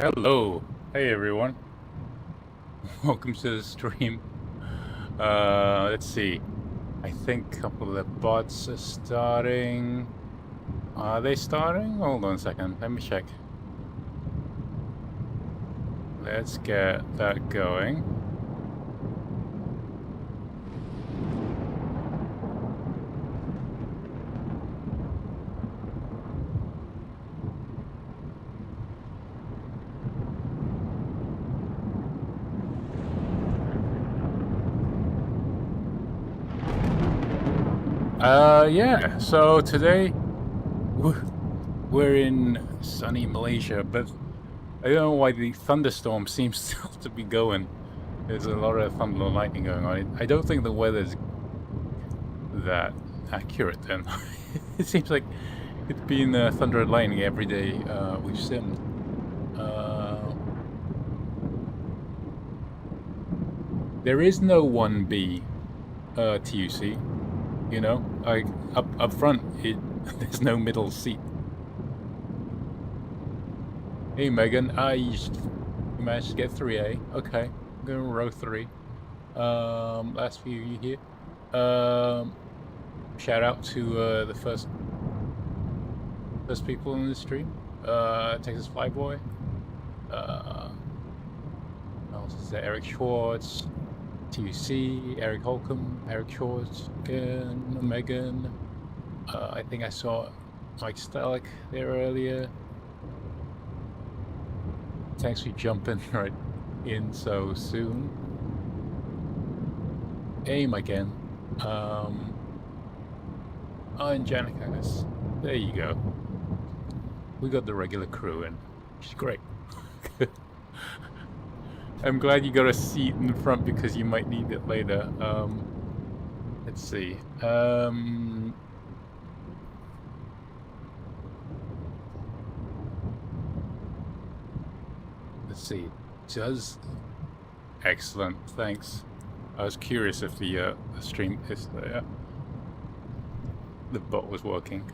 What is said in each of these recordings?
Hello. Hey everyone. Welcome to the stream. Let's see. I think a couple of the bots are starting. Are they starting? Hold on a second. Let me check. Let's get that going. Yeah. So today we're in sunny Malaysia, but I don't know why the thunderstorm seems still to be going. There's a lot of thunder and lightning going on. I don't think the weather's that accurate then. It seems like it's been thunder and lightning every day we've simmed. There is no 1B TUC, you know? Like up front, there's no middle seat. Hey Megan, you managed to get 3A. Okay, I'm going to row 3. Last few you here. Shout out to the first people in the stream. Texas Flyboy. Else is there? Eric Schwartz, TUC, Eric Holcomb, Eric Schwartz again, Megan. I think I saw Mike Stalick there earlier. Thanks for jumping right in so soon. Aim again. And Janicus. There you go. We got the regular crew in. Which is great. I'm glad you got a seat in the front because you might need it later. Let's see. Let's see. Does excellent. Thanks. I was curious if the stream is the bot was working.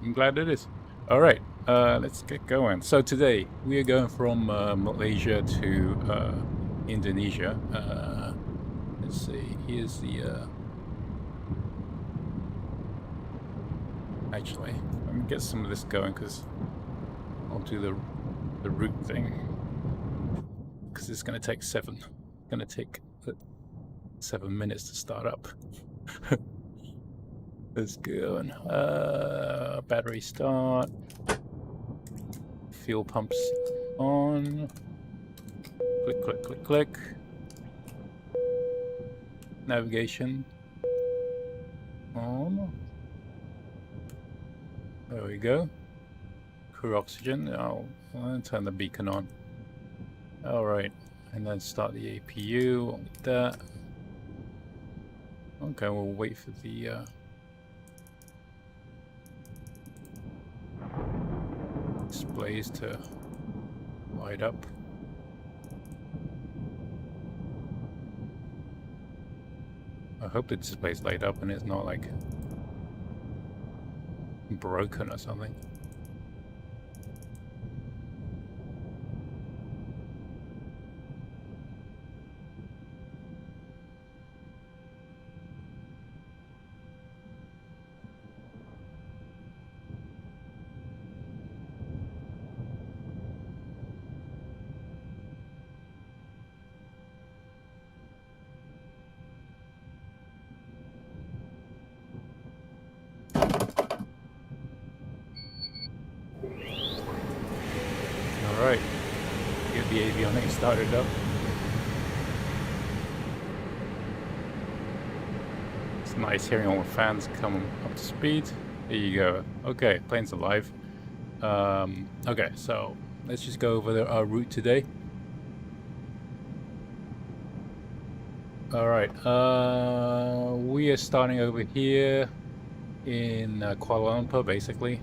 I'm glad it is. All right. Let's get going. So today we are going from Malaysia to Indonesia. Let's see. Here's the. Actually, let me get some of this going because I'll do the route thing. Because it's going to take 7 minutes to start up. Let's go. Battery start. Fuel pumps on. Click, click, click, click. Navigation on. There we go. Crew oxygen. I'll turn the beacon on. Alright, and then start the APU like that. Okay, we'll wait for the displays to light up. I hope the display's light up and it's not like broken or something. Alright, get the avionics started up. It's nice hearing all the fans come up to speed. There you go. Okay, plane's alive. Okay, so let's just go over our route today. Alright, we are starting over here in Kuala Lumpur, basically.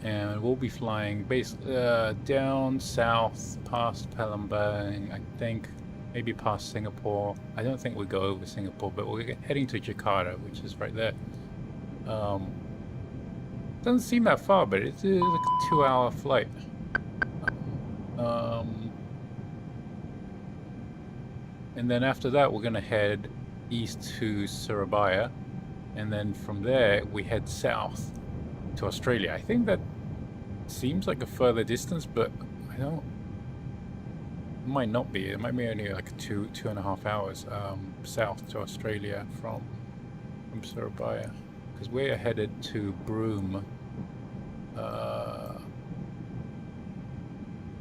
And we'll be flying down south past Palembang, I think, maybe past Singapore. I don't think we'll go over Singapore, but we're heading to Jakarta, which is right there. Doesn't seem that far, but it is like a 2-hour flight. And then after that, we're gonna head east to Surabaya, and then from there we head south to Australia. I think that seems like a further distance, but I don't. It might not be. It might be only like 2.5 hours south to Australia from Surabaya, because we're headed to Broome. I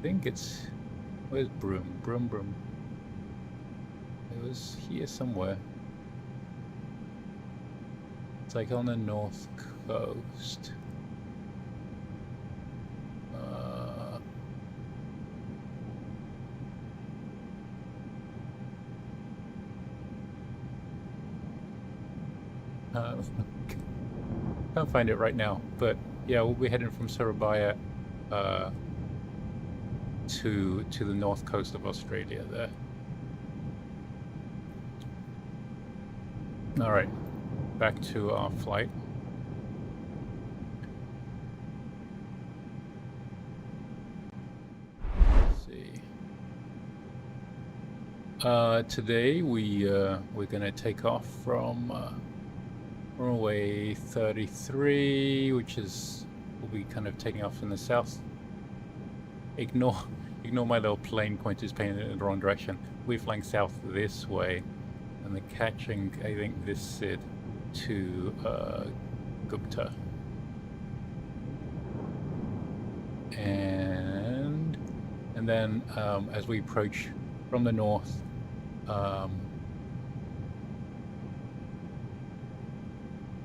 think it's, where's Broome? Broome. It was here somewhere. It's like on the north coast. Can't find it right now, but yeah, we'll be heading from Surabaya to the north coast of Australia there. All right, back to our flight. Let's see. Today we're gonna take off from runway 33, which is, we'll be kind of taking off in the south. Ignore my little plane pointers pointing in the wrong direction. We're flying south this way, and they're catching, I think, this SID to Gupta. And then as we approach from the north,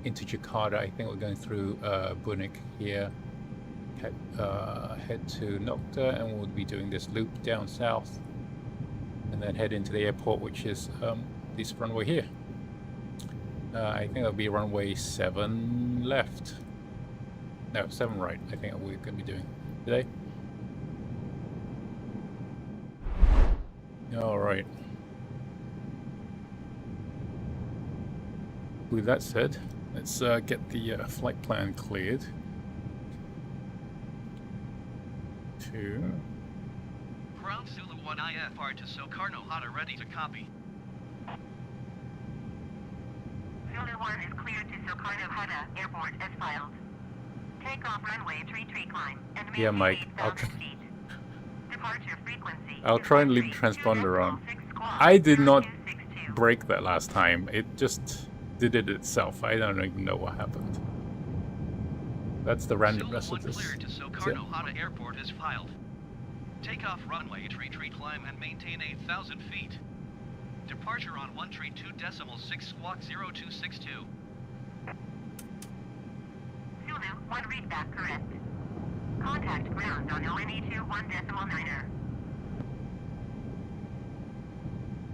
into Jakarta, I think we're going through Bunnik here, head to Nokta, and we'll be doing this loop down south, and then head into the airport, which is this runway here. I think that'll be runway 7 left. No, 7 right, I think we're going to be doing today. All right. With that said, let's get the flight plan cleared. Ground Zulu 1 IFR to Soekarno Hatta, ready to copy. Zulu 1 is cleared to Soekarno Hatta Airport as filed. Takeoff runway 33 climb and yeah, Mike, I'll try and leave the transponder on. I did not break that last time. It just did it itself. I don't even know what happened. That's the randomness of this. Cleared to Soekarno Hatta Airport is filed. Takeoff runway 33 climb and maintain 8,000 feet. Departure on 132.6 squawk 0262. Zulu 1 readback correct. Contact ground on LNE 21.9er.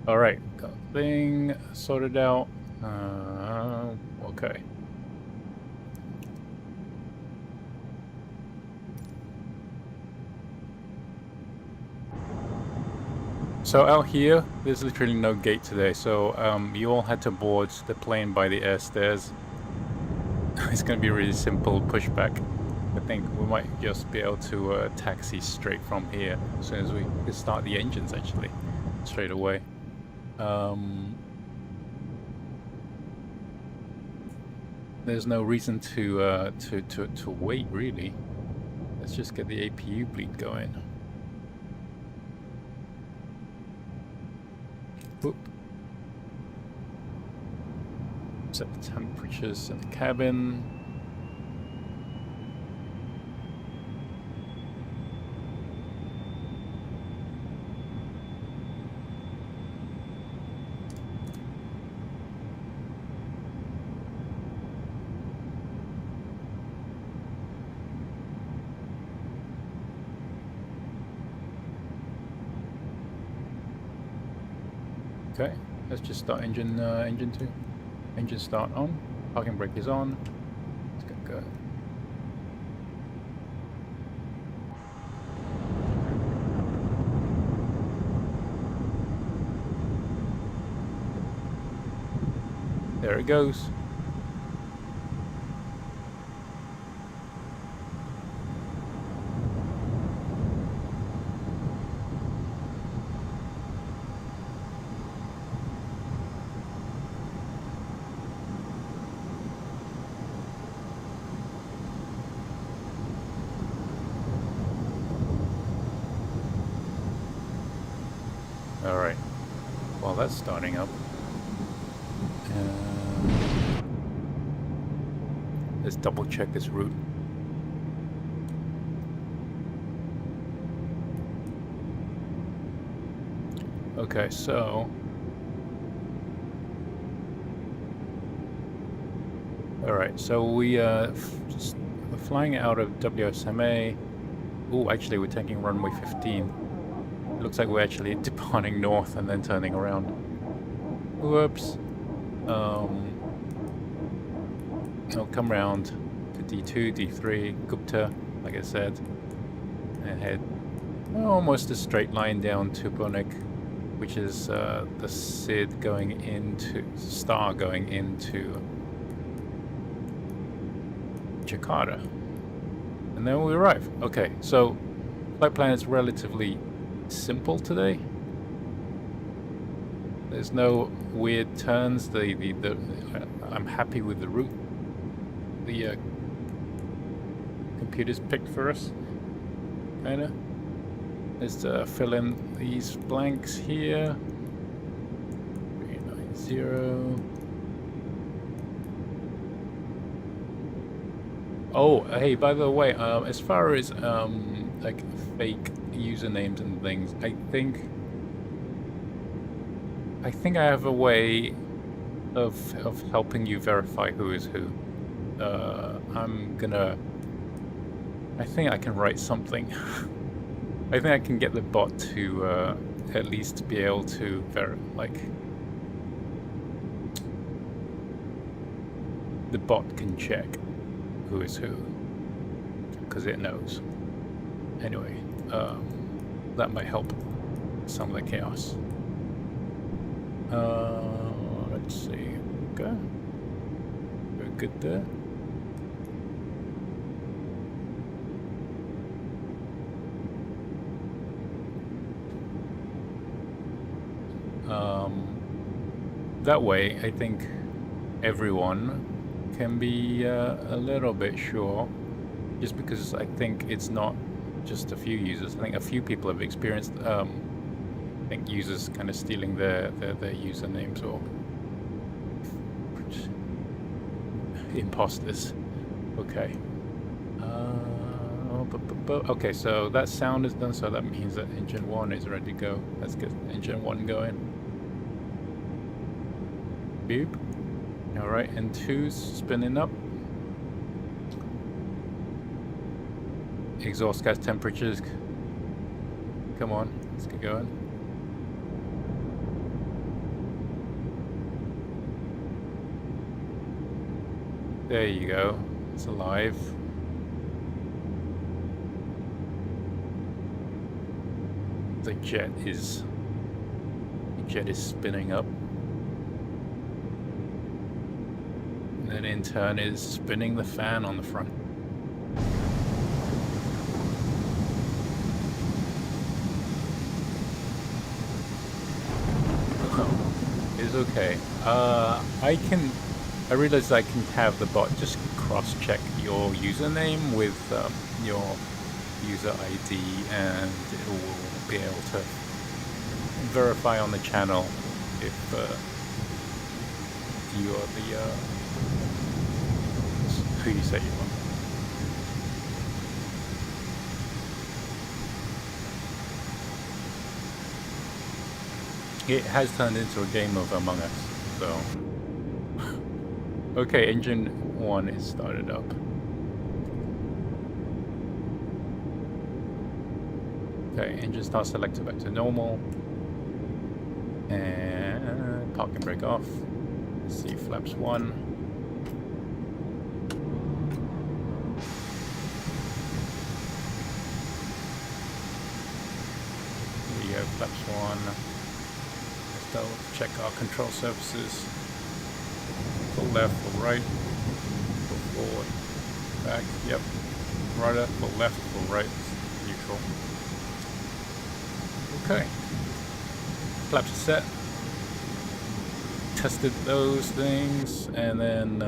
Alright, got thing sorted out. Okay. So out here, there's literally no gate today, so you all had to board the plane by the air stairs. It's going to be a really simple pushback. I think we might just be able to taxi straight from here as soon as we can start the engines, actually, straight away. There's no reason to wait, really. Let's just get the APU bleed going. Whoop. Set the temperatures in the cabin. Okay, let's just start engine 2. Engine start on. Parking brake is on. Let's get go. There it goes. All right. Well, that's starting up. Let's double check this route. Okay, so all right, so we're flying out of WSMA. Oh, actually, we're taking runway 15. It looks like we're actually departing north and then turning around. Whoops. I'll come round to D2, D3, Gupta, like I said, and head almost a straight line down to Bonik, which is the SID going into Star going into Jakarta, and then we arrive. Okay, so flight plan is relatively simple today. There's no weird turns. I'm happy with the route the computers picked for us. Kinda. Let's fill in these blanks here. 390. Oh, hey, by the way, as far as like fake usernames and things, I think I have a way of helping you verify who is who. I think I can write something. I think I can get the bot to at least be able to the bot can check who is who, because it knows. Anyway, that might help some of the chaos. Let's see. Okay, very good there. That way, I think everyone can be a little bit sure, just because I think it's not just a few users. I think a few people have experienced, I think, users kind of stealing their usernames or imposters. Okay. Okay, so that sound is done, so that means that engine 1 is ready to go. Let's get engine 1 going. Boop. Alright, and 2's spinning up. Exhaust gas temperatures. Come on, let's get going. There you go. It's alive. The jet is spinning up. And then in turn is spinning the fan on the front. It's okay. I realize I can have the bot just cross-check your username with your user ID, and it will be able to verify on the channel if you are the who you say you are. It has turned into a game of Among Us, so. Okay, engine 1 is started up. Okay, engine start selector back to normal. And parking brake off. Let's see, flaps 1. Here you go, flaps 1. Let's double check our control surfaces. Full left, full right, full forward, back, yep. Rudder, full left, full right, neutral. Okay. Flaps are set. Tested those things, and then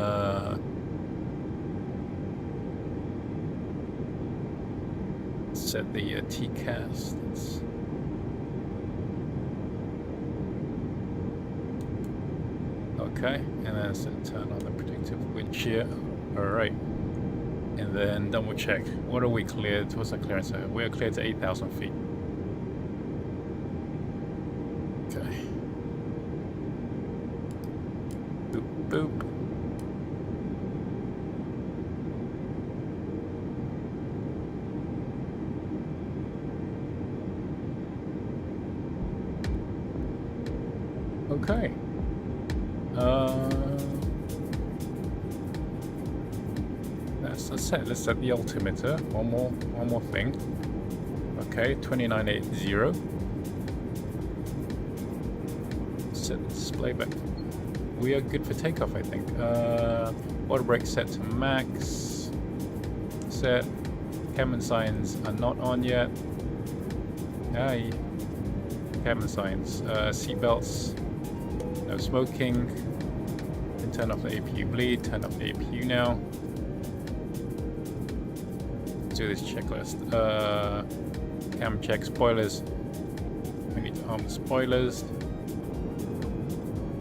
set the TCAS. Okay, and then let's turn on the predictive wind shear. Alright. And then double check. What are we cleared? What's our clearance? We are cleared to 8,000 feet. Okay. Boop, boop. Okay. Let's set the altimeter. One more thing. Okay, 2980. Set the display back. We are good for takeoff, I think. Water brake set to max. Set. Cabin signs are not on yet. Aye. Cabin signs. Seat belts. No smoking. Can turn off the APU bleed. Turn off the APU now. Do this checklist. Cam check spoilers. We need to arm the spoilers.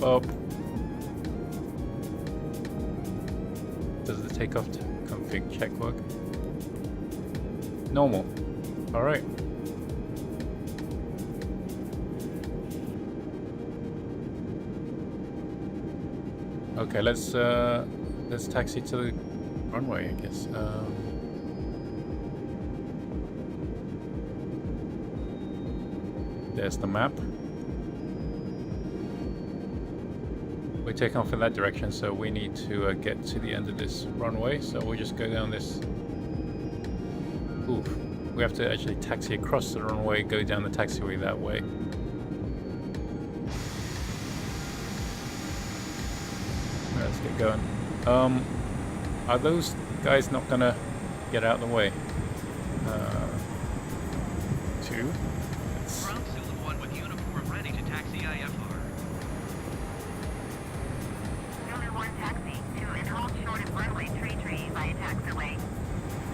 Up. Does the takeoff config check work? Normal. Alright. Okay, let's taxi to the runway, I guess. There's the map. We're taking off in that direction, so we need to get to the end of this runway. So we'll just go down this. Oof. We have to actually taxi across the runway, go down the taxiway that way. Let's get going. Are those guys not gonna get out of the way? Two. Ground Zulu 1 with uniform ready to taxi IFR. Zulu 1 taxi to and hold short of runway 33 via taxiway.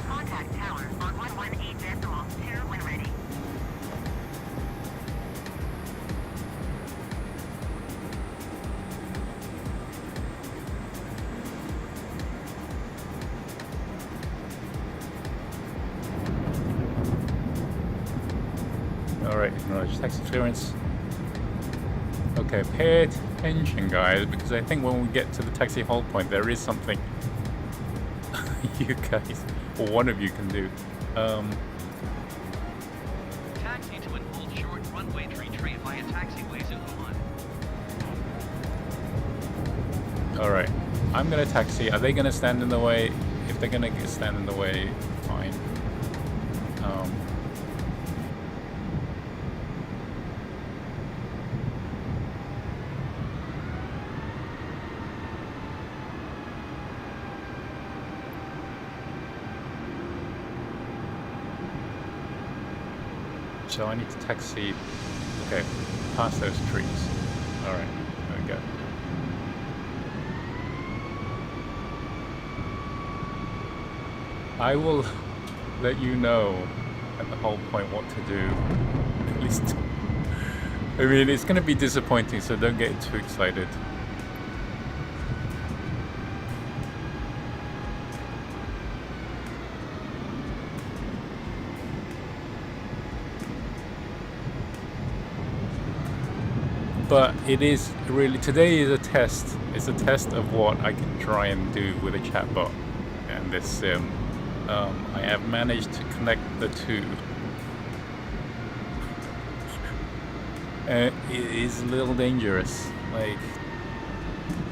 Contact tower on 118.2 when ready. Alright, acknowledge taxi clearance. Okay, pay attention, guys, because I think when we get to the taxi hold point, there is something you guys, or one of you, can do. Taxi to and hold short runway 33 via taxiway Zulu 1. Alright, I'm gonna taxi. Are they gonna stand in the way? If they're gonna stand in the way, fine. So I need to taxi, okay, past those trees. Alright, there we go. I will let you know at the whole point what to do. At least, I mean, it's going to be disappointing, so don't get too excited. But it is really, today is a test. It's a test of what I can try and do with a chatbot and this sim. I have managed to connect the two. It is a little dangerous. Like,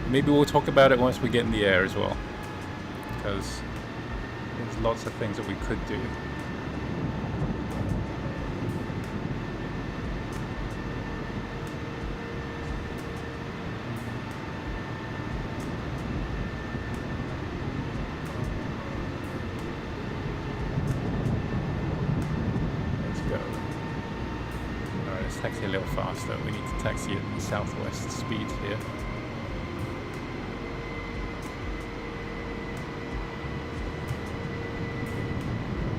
maybe we'll talk about it once we get in the air as well, because there's lots of things that we could do. Taxi a little faster. We need to taxi at the southwest speed here.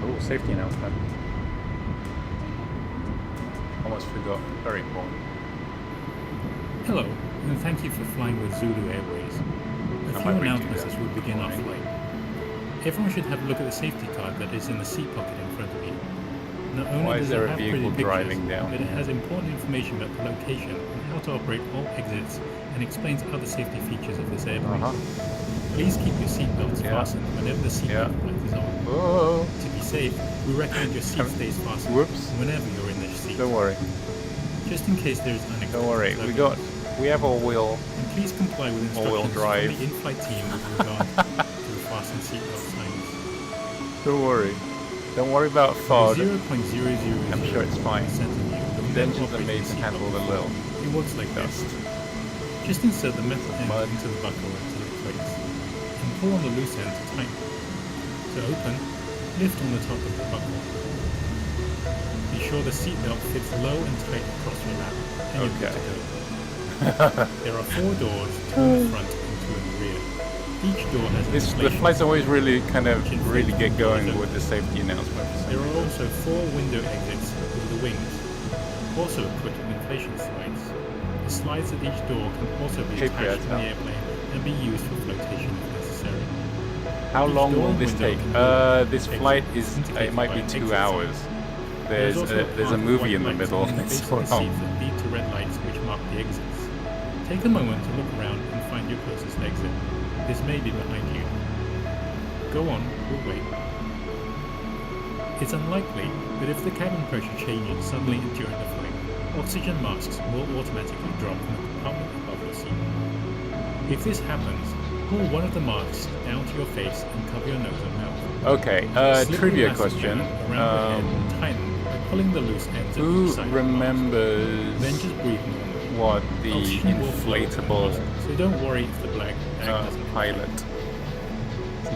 Oh, safety announcement. Almost forgot. Very important. Hello, and thank you for flying with Zulu Airways. A I few might redo announcements that. as we begin our Fine. flight. Everyone should have a look at the safety card that is in the seat pocket in front of you. Not only Why does is there it a have pretty vehicle pictures, driving down but it here? has important information about the location and how to operate all exits and explains other safety features of this airplane. Please keep your seatbelts Yeah. fastened whenever the seatbelt light is on. Oh, To be safe, we recommend your seat stays fastened Whoops. whenever you're in the seat. don't worry. Just in case there is unexpected Don't worry. We have all-wheel. And please comply with All-wheel instructions drive. from the in-flight team with regard to the fasten seatbelt signs. Don't worry. Don't worry about With fog. 0.000 I'm sure it's fine. percent of you will The never engines are operate made the to handle seatbelt the before. little It works like dust. this. Just insert the metal end Mud. into the buckle until it clicks, and pull on the loose end to tighten. To open, lift on the top of the buckle. Be sure the seatbelt fits low and tight across your lap, and you're good to go. There are 4 doors, 2 in the front and 2 in the rear. Each door has a The ventilation flights always really kind of which really inflates get the doors going open. with the safety announcements. There are also 4 window exits with the wings, also equipped with inflation slides. The slides at each door can also be Keep your attached to the head airplane and be used for flotation if necessary. How Each long door will and this window take? can be This exit flight is indicated it might by be an 2 exit sign. hours. There's also a path of movie white in the lights middle. along the It's base so of the seats long. that lead to red lights which mark the exits. Take a moment to look around and find your closest exit. This may be behind you. Go on, we'll wait. It's unlikely, but if the cabin pressure changes suddenly during the flight, oxygen masks will automatically drop from the compartment above your seat. If this happens, pull one of the masks down to your face and cover your nose and mouth. Okay, Slip the trivia elastic question. band around your head and tighten by pulling the loose ends at Who each side of the mask. remembers Then just breathe normally. what the Oxygen will flow through the inflatable mask, so don't worry if the bag doesn't pilot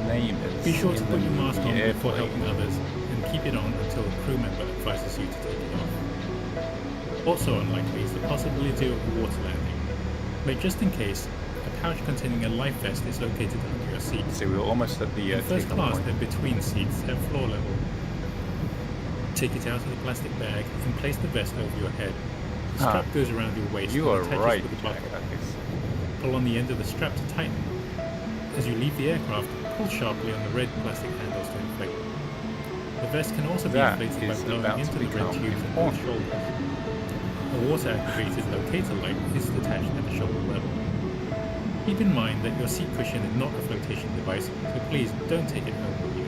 name is? Be sure to in put the your mask on before airplane? helping others, and keep it on until a crew member advises you to take it off. Also unlikely is the possibility of a water landing, but just in case, a pouch containing a life vest is located under your seat. So we're almost at the In first takeoff class, point. they're between seats at floor level. Take it out of the plastic bag and place the vest over your head. The strap goes around your waist You and are attaches right, with the Jack. buckle. That is Pull on the end of the strap to tighten. As you leave the aircraft, pull sharply on the red plastic handles to inflate. The vest can also be That inflated by is blowing about into to the red become tubes at both important. shoulders. A water-activated locator light is attached at the shoulder level. Keep in mind that your seat cushion is not a flotation device, so please don't take it home with you.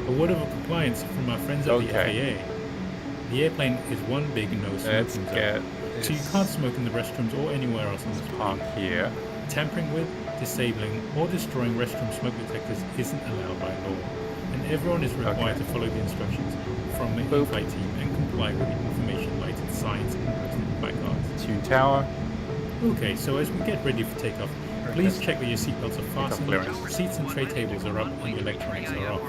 A word of compliance from our friends at the Okay. FAA. The airplane is one big no Let's smoking get zone, so you can't smoke in the restrooms or anywhere else on the park plane. here. Tampering with, disabling, or destroying restroom smoke detectors isn't allowed by law, and everyone is required to follow the instructions from the Boop. in-flight team and comply with the information lighted signs and posted placards. Tune tower. Okay, so as we get ready for takeoff, please check that your seatbelts are fastened, clearance. seats and tray tables are up, and your electronics are off.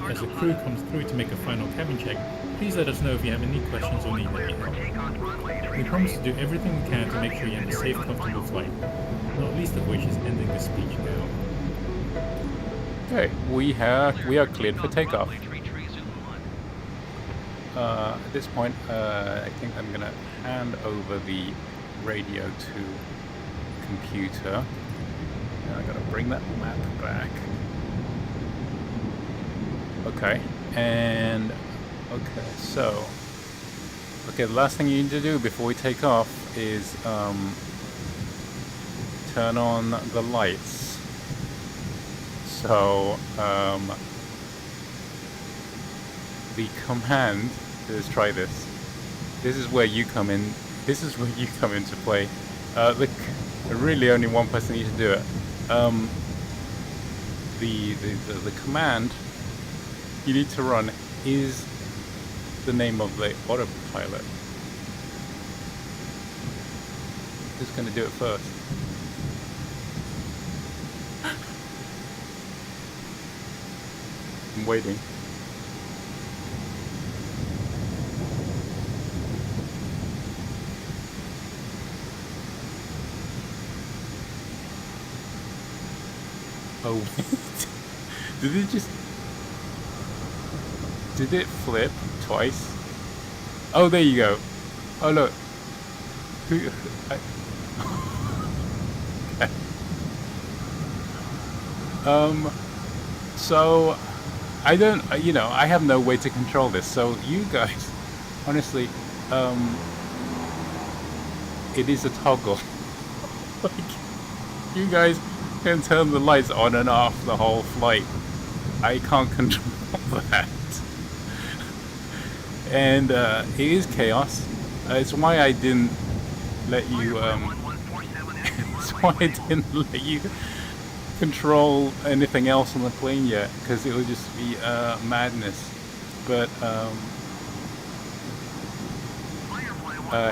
As the crew comes through to make a final cabin check, please let us know if you have any questions or need any help. We promise to do everything we can to make sure you have a safe, comfortable flight, not least of which is ending this speech now. Okay, we are cleared for takeoff. At this point, I think I'm gonna hand over the radio to computer. And I gotta bring that map back. Okay, and okay, so the last thing you need to do before we take off is turn on the lights. So the command, let's try this. This is where you come in. This is where you come into play. Look, really only one person needs to do it. The command you need to run is the name of the autopilot. Who's going to do it first? I'm waiting. Oh, did it just... Did it flip twice? Oh, there you go. Oh, look. So I don't, you know, I have no way to control this. So you guys, honestly, it is a toggle. Like, you guys can turn the lights on and off the whole flight. I can't control that. And it is chaos. It's why I didn't let you. It's why I didn't let you control anything else on the plane yet, because it would just be madness. But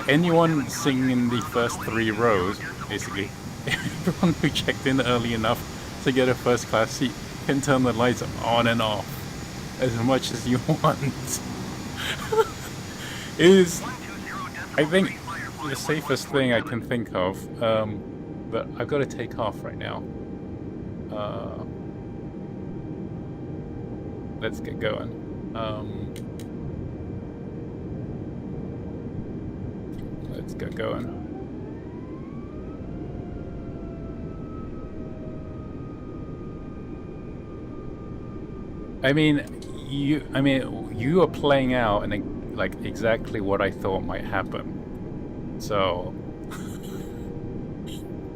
anyone sitting in the first 3 rows, basically, everyone who checked in early enough to get a first class seat can turn the lights on and off as much as you want. It is, I think, the safest thing I can think of. But I've got to take off right now. Let's get going. Let's get going. I mean, you are playing out and like exactly what I thought might happen. So,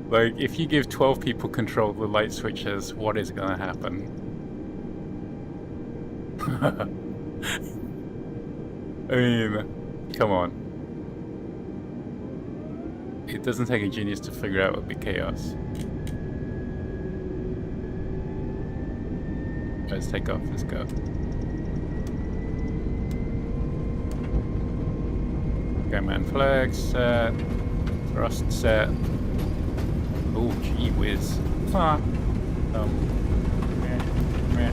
like, if you give 12 people control of the light switches, what is going to happen? I mean, come on. It doesn't take a genius to figure out what would be chaos. Let's take off. Let's go. Okay, man. Flag set. Thrust set. Oh, gee whiz. Ah. Meh.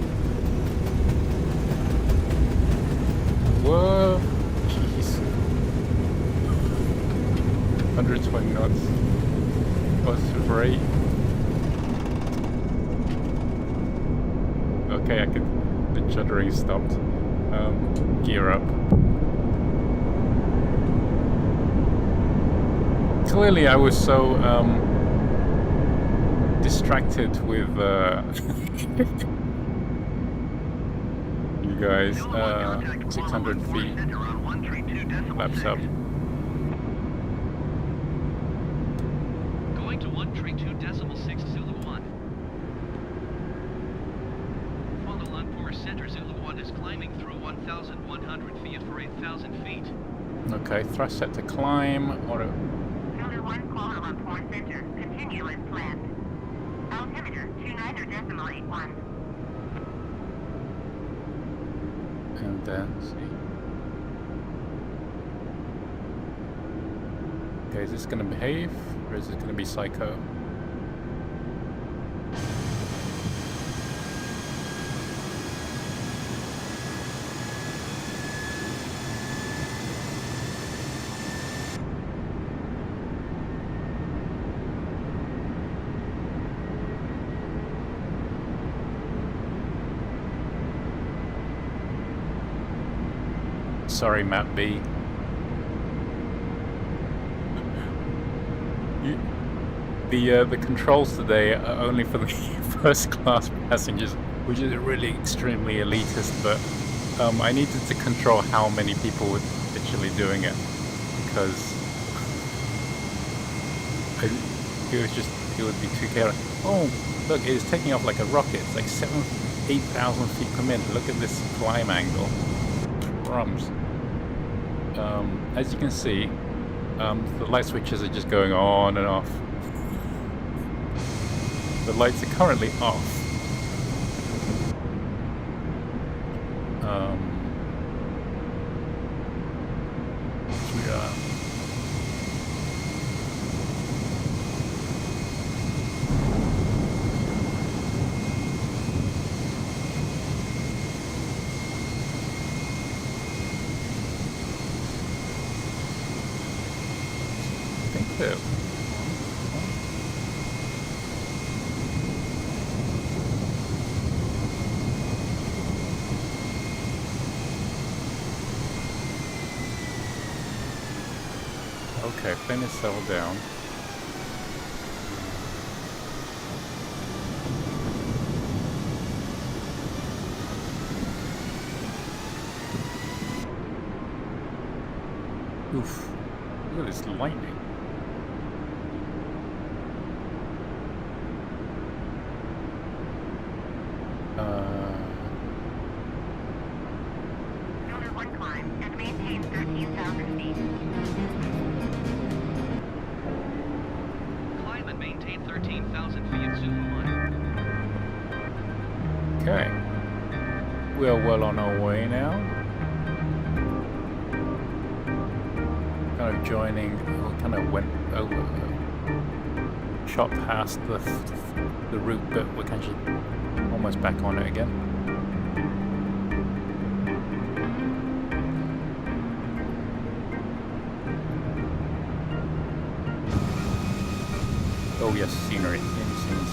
Whoa. Jeez. 120 knots. Positive rate. Okay, the juddering stopped. Gear up. Clearly I was so distracted with you guys. 600 feet. Flaps up. Going to 132.6 Zulu 1. Follow Lumpur Center Zulu 1 is climbing through 1,100 feet for 8,000 feet. Okay, thrust set to climb. Auto. Zulu 1 Kuala Lumpur Center. Continue as planned. Altimeter 29.81. And then see. Okay, is this gonna behave or is it gonna be psycho? Sorry, Map B. The controls today are only for the first class passengers, which is really extremely elitist, but I needed to control how many people were actually doing it, because it would be too chaotic. Oh, look, it is taking off like a rocket. It's like 8,000 feet per minute. Look at this climb angle. Crumbs. As you can see, the light switches are just going on and off. The lights are currently off. Okay, plane is settled down. Oof. Look at this lightning. Number 1 climb and maintain 13,000 feet. Climb and maintain 13,000 feet at Zulu 1. Okay. We are well on our way now. Kind of joining, we kind of went over, shot past the route, but we're kind of almost back on it again. Oh yes, scenery. Any scenes.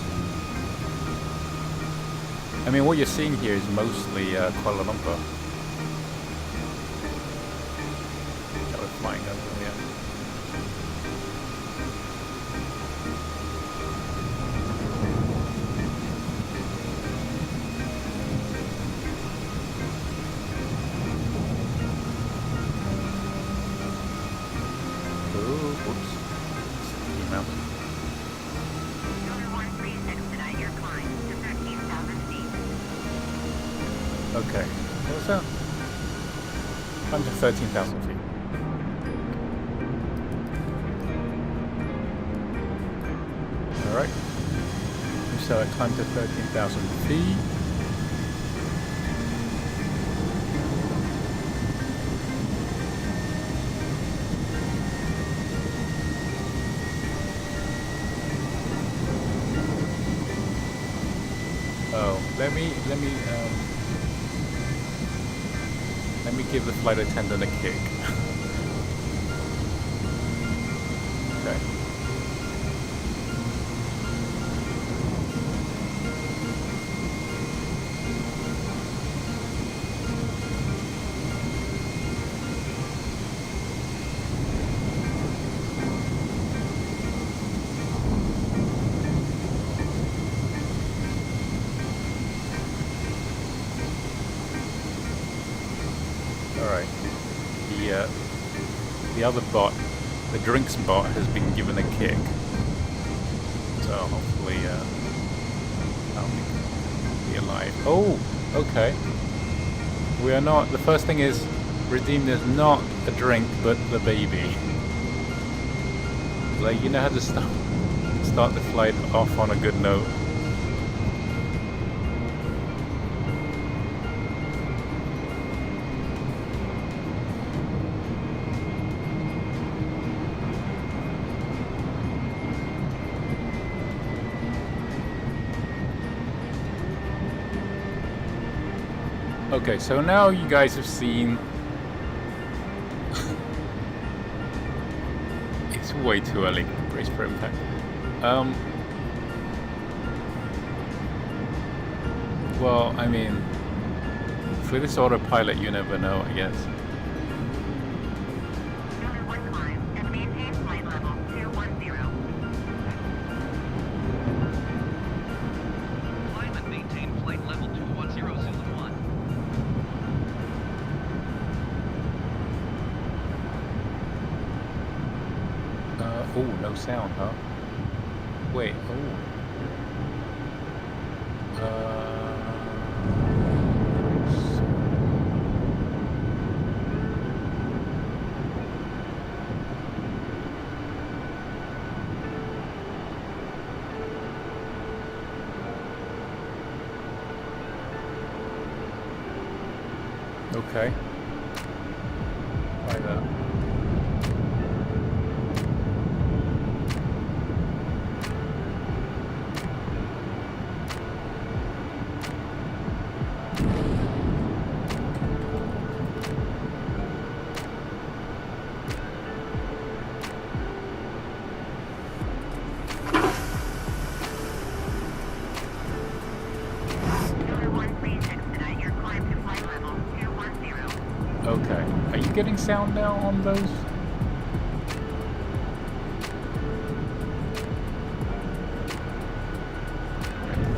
I mean, what you're seeing here is mostly Kuala Lumpur. That we're flying over here. Oh, whoops. Ski mountain. Number 1, please expedite your climb to 13,000 feet. Okay. What was that? Climb to 13,000 feet. Alright. So I climbed to 13,000 feet. Oh, let me give the flight attendant a kick. Okay. Alright. The other bot, the drinks bot, has been given a kick. So hopefully I'll be alive. Oh, okay. We are not, the first thing is, redeemed is not a drink, but the baby. Like, you know how to start the flight off on a good note. Okay, so now you guys have seen. It's way too early. Brace for impact. Well, I mean, for this autopilot, you never know, I guess. Number 1 climb and maintain flight level 210. Climb and maintain flight level 210 Zulu 1. Oh, no sound, huh? Wait, oh. Okay. Try that. Number 1, please expedite your climb to flight level 210. Okay. Are you getting sound now on those?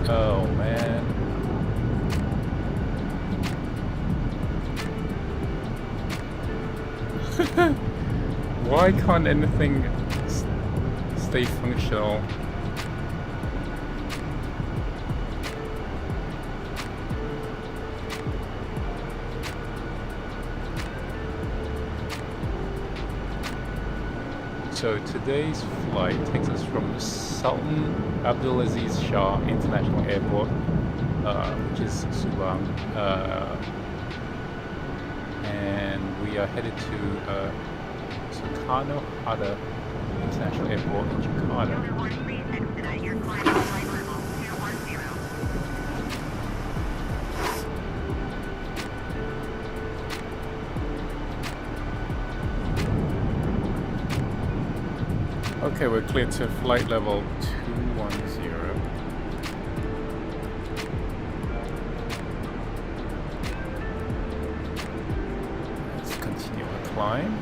Oh, man. Why can't anything stay functional? So today's flight takes us from Sultan Abdulaziz Shah International Airport, which is Subang, and we are headed to Soekarno-Hatta International Airport in Jakarta. Everyone, please expedite your climb to flight level 210. Okay, we're cleared to flight level 210. Let's continue our climb.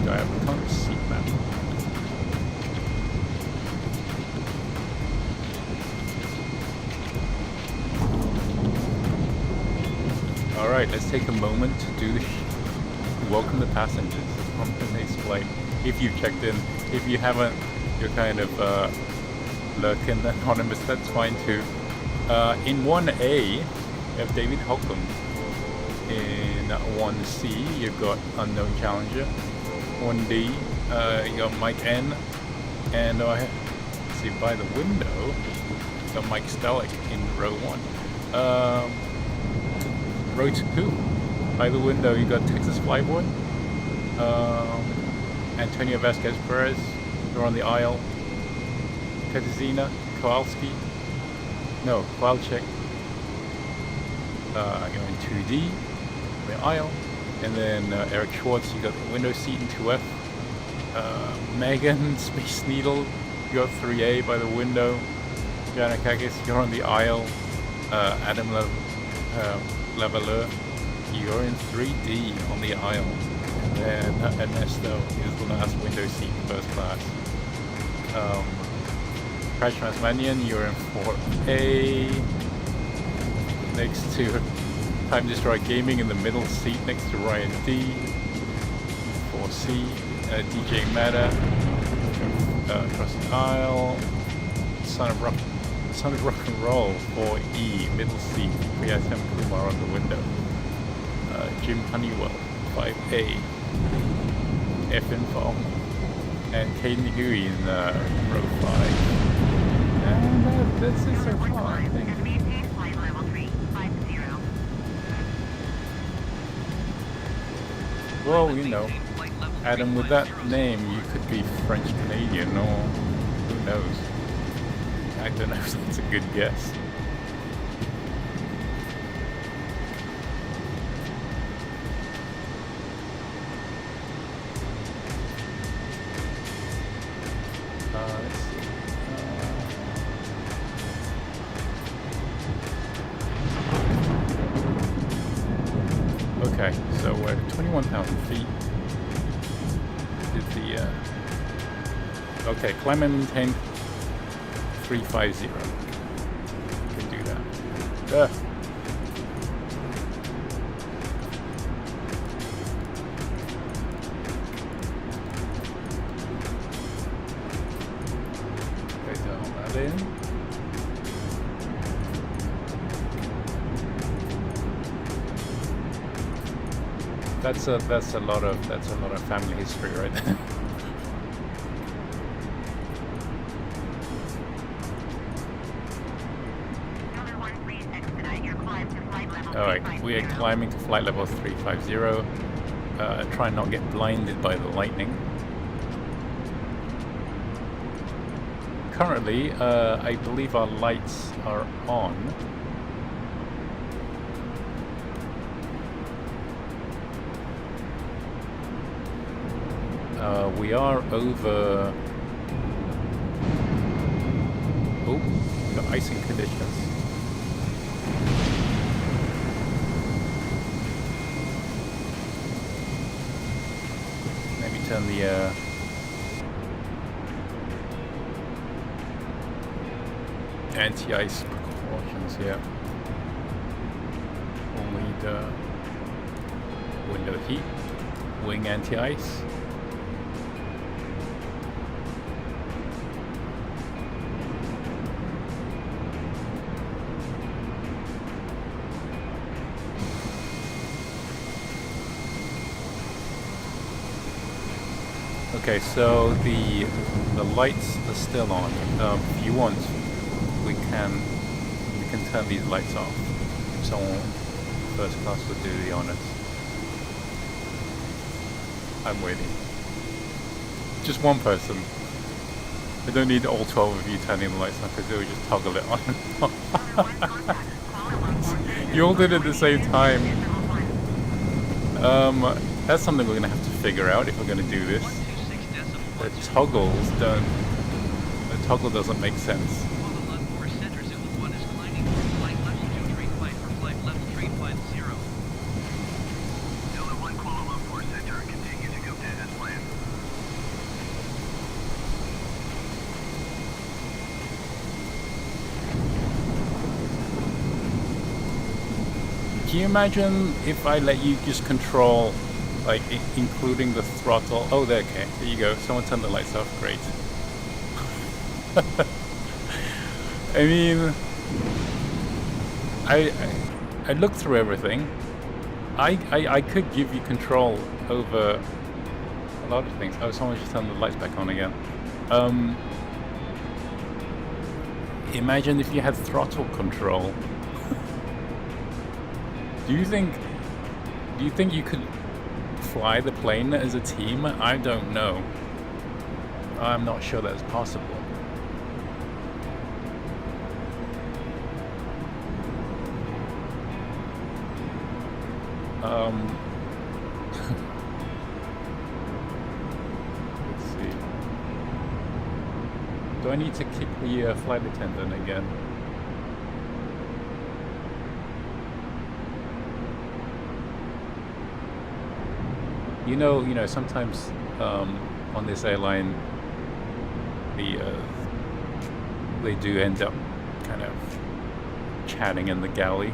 Do I have a kind of seat map? Alright, let's take a moment to do the welcome the passengers on today's flight. If you've checked in, if you haven't, you're kind of lurking anonymous, that's fine too. In 1A, you have David Holcomb. In 1C, you've got Unknown Challenger. 1D, you got Mike N. And see by the window, you got Mike Stellick in row 1. Row 2, by the window, you got Texas Flyboy. Antonio Vasquez Perez, you're on the aisle. Katarzyna Kowalski. No, Kowalczyk. You're in 2D, the aisle. And then Eric Schwartz, you got the window seat in 2F. Megan Space Needle, you got 3A by the window. Janakakis, you're on the aisle. Adam Lavaleur, you're in 3D on the aisle. And then Ernesto is the last window seat in first class. Crash Transmanian, you're in 4A. Next to Time Destroy Gaming in the middle seat next to Ryan D. 4C. DJ Meta across the aisle. Son of Rock and Roll 4E middle seat. Priyatam Kumar on the window. Jim Honeywell 5A. F Info. And Caden Huey in row 5. And that's it so far, I think. Well, you know, Adam, with that name, you could be French Canadian, or who knows? I don't know if that's a good guess. Let's see. Okay, so we're at 21,000 feet. Did the okay, climb and maintain 350. Can do that. Okay, down that in. That's a lot of family history right there. Alright, we are climbing to flight level 350. Try and not get blinded by the lightning. Currently, I believe our lights are on. We are over... Oh, we've got icing conditions. Maybe turn the... anti-ice precautions here. We'll need window heat, wing anti-ice. Okay, so the lights are still on. If you want, we can turn these lights off. Someone first class will do the honors. I'm waiting. Just one person. I don't need all 12 of you turning the lights on because they will just toggle it on and off. You all did it at the same time. That's something we're gonna have to figure out if we're gonna do this. The toggle doesn't make sense. Can you imagine if I let you just control, like, including the throttle? Oh, there, okay. There you go. Someone turned the lights off. Great. I mean, I looked through everything. I could give you control over a lot of things. Oh, someone just turned the lights back on again. Imagine if you had throttle control. Do you think you could fly the plane as a team? I don't know. I'm not sure that's possible. Let's see. Do I need to kick the flight attendant again? You know, sometimes on this airline, they do end up kind of chatting in the galley.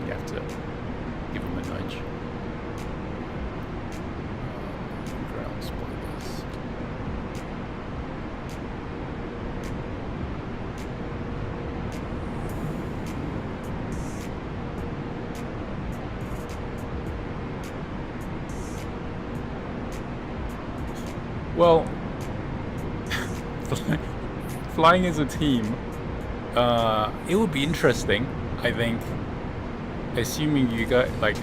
You have to give them a nudge. Ground spoilers. Well, flying as a team, it would be interesting, I think, assuming you got, like,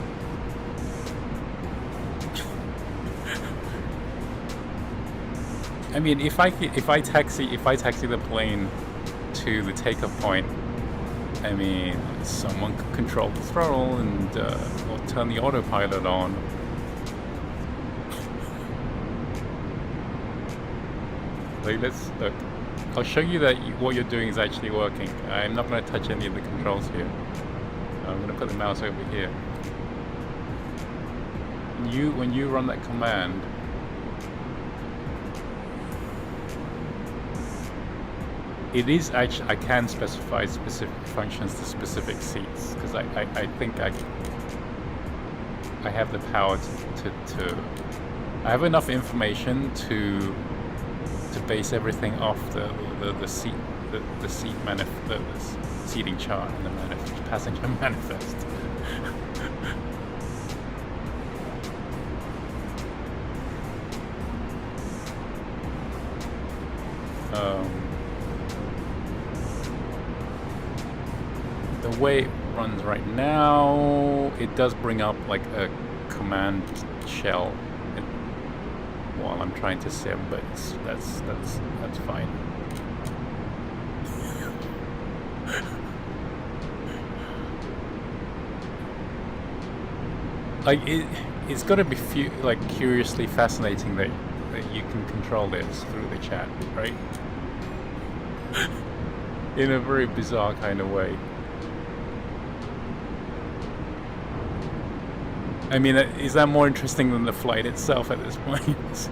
I mean, if I taxi the plane to the takeoff point, I mean, someone could control the throttle and or turn the autopilot on. Like, let's look. I'll show you that what you're doing is actually working. I'm not going to touch any of the controls here. I'm going to put the mouse over here. When you run that command, it is actually, I can specify specific functions to specific seats because I think I have the power to I have enough information to base everything off the seat the seating chart and the passenger manifest. The way it runs right now, it does bring up like a command shell while I'm trying to sim, but that's fine. Like it's got to be curiously fascinating that you can control this through the chat, right? In a very bizarre kind of way. I mean, is that more interesting than the flight itself at this point?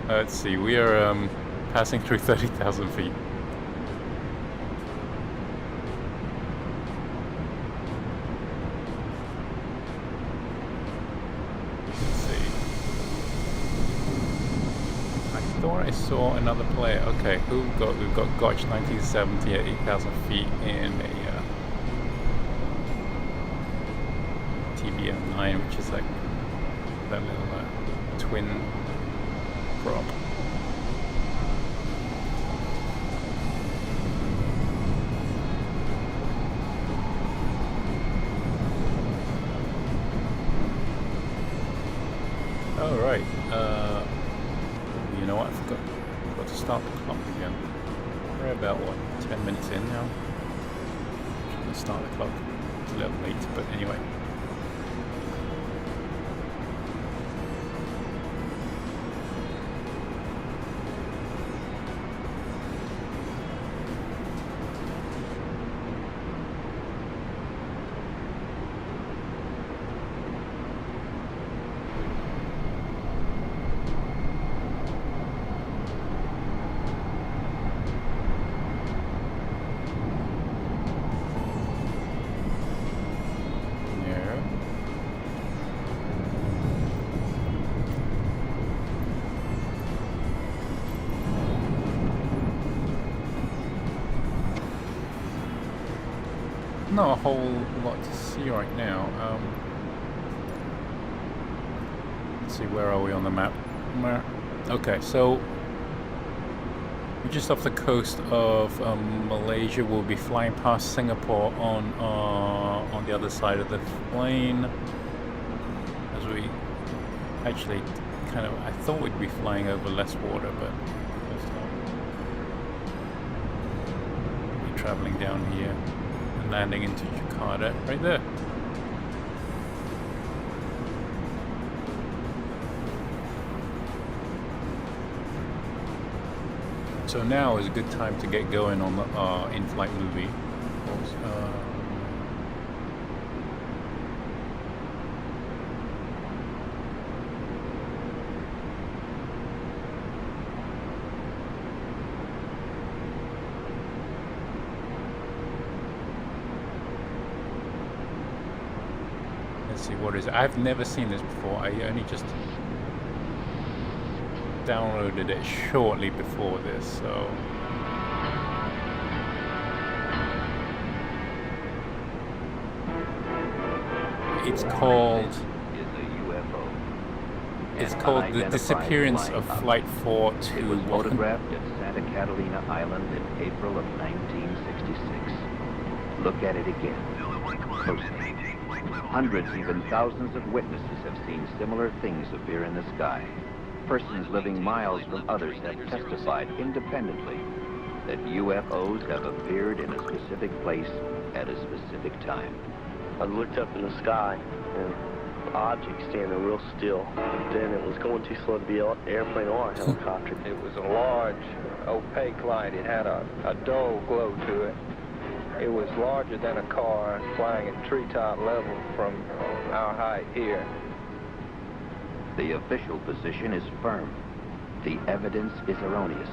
Let's see, we are passing through 30,000 feet. I saw another player. Okay, we've got Gotch 1970 at 8,000 feet in a TBM9, which is like that little twin prop. All right. You know what? I forgot to start the clock again. We're about, what, 10 minutes in now? Should have started the clock. It's a little late, but anyway. Not a whole lot to see right now. Let's see, where are we on the map? Okay, so we're just off the coast of Malaysia. We'll be flying past Singapore on the other side of the plane. As we actually I thought we'd be flying over less water, but we'll be traveling down here. Landing into Jakarta right there. So now is a good time to get going on the in-flight movie. See what is it. I've never seen this before. I only just downloaded it shortly before this, so it's called The Disappearance of Flight 4 It was photographed at Santa Catalina Island in April of 1966. Look at it again. Closely. Hundreds, even thousands of witnesses have seen similar things appear in the sky. Persons living miles from others have testified independently that UFOs have appeared in a specific place at a specific time. I looked up in the sky and the object standing real still. Then it was going too slow to be an airplane or a helicopter. It was a large, opaque light. It had a dull glow to it. It was larger than a car, flying at treetop level from our height here. The official position is firm. The evidence is erroneous,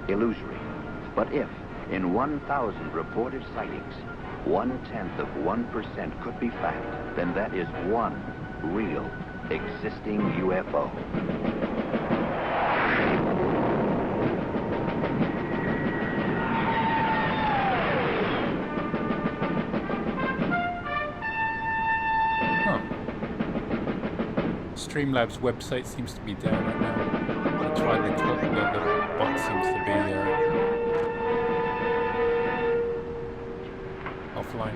illusory. But if, in 1,000 reported sightings, 0.1% could be fact, then that is one real, existing UFO. Streamlabs website seems to be down right now. I tried the bot seems to be offline.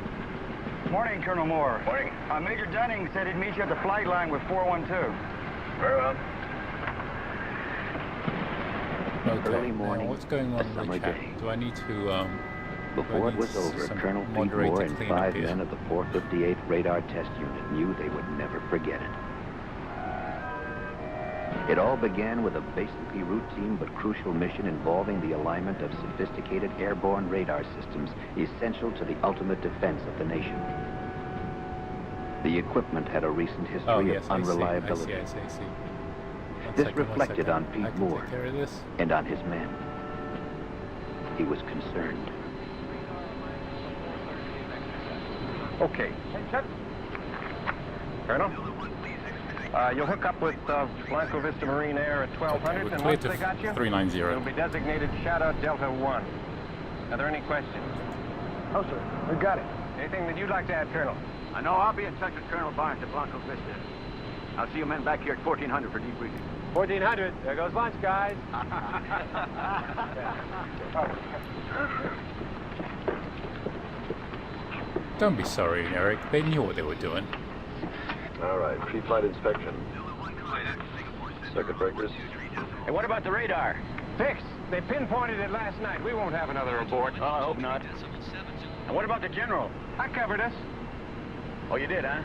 Morning, Colonel Moore. Morning. Major Dunning said he'd meet you at the flight line with 412. Very well. Okay, Early now morning, what's going on a in the summer chat? day. Do I need to Before it was over, some Colonel Pete moderator Moore and cleanup 5 here? men of the 458th Radar Test Unit knew they would never forget it. It all began with a basically routine but crucial mission involving the alignment of sophisticated airborne radar systems essential to the ultimate defense of the nation. The equipment had a recent history Oh yes, of I see. unreliability. I see. This reflected on I Pete can Moore take care of this. and on his men. He was concerned. Okay. Colonel? You'll hook up with Blanco Vista Marine Air at 1200, We're and clear once to they got you, 390. you'll be designated Shadow Delta 1. Are there any questions? Oh, sir. We got it. Anything that you'd like to add, Colonel? I know I'll be in touch with Colonel Barnes at Blanco Vista. I'll see you men back here at 1400 for debriefing. 1400. There goes lunch, guys. Don't be sorry, Eric. They knew what they were doing. All right, pre-flight inspection. Circuit breakers. Hey, what about the radar? Fixed. They pinpointed it last night. We won't have another abort. Oh, I hope not. And what about the general? I covered us. Oh, you did, huh?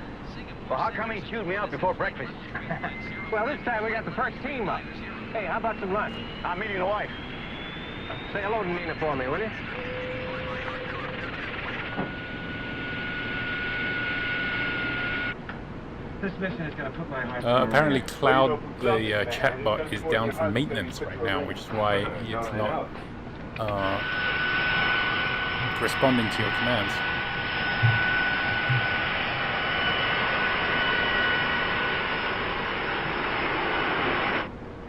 Well, how come he chewed me out before breakfast? Well, this time we got the first team up. Hey, how about some lunch? I'm meeting the wife. Say hello to Nina for me, will you? This mission is going to put my heart... Apparently Cloud, the chatbot, is down for maintenance right now, which is why it's not responding to your commands.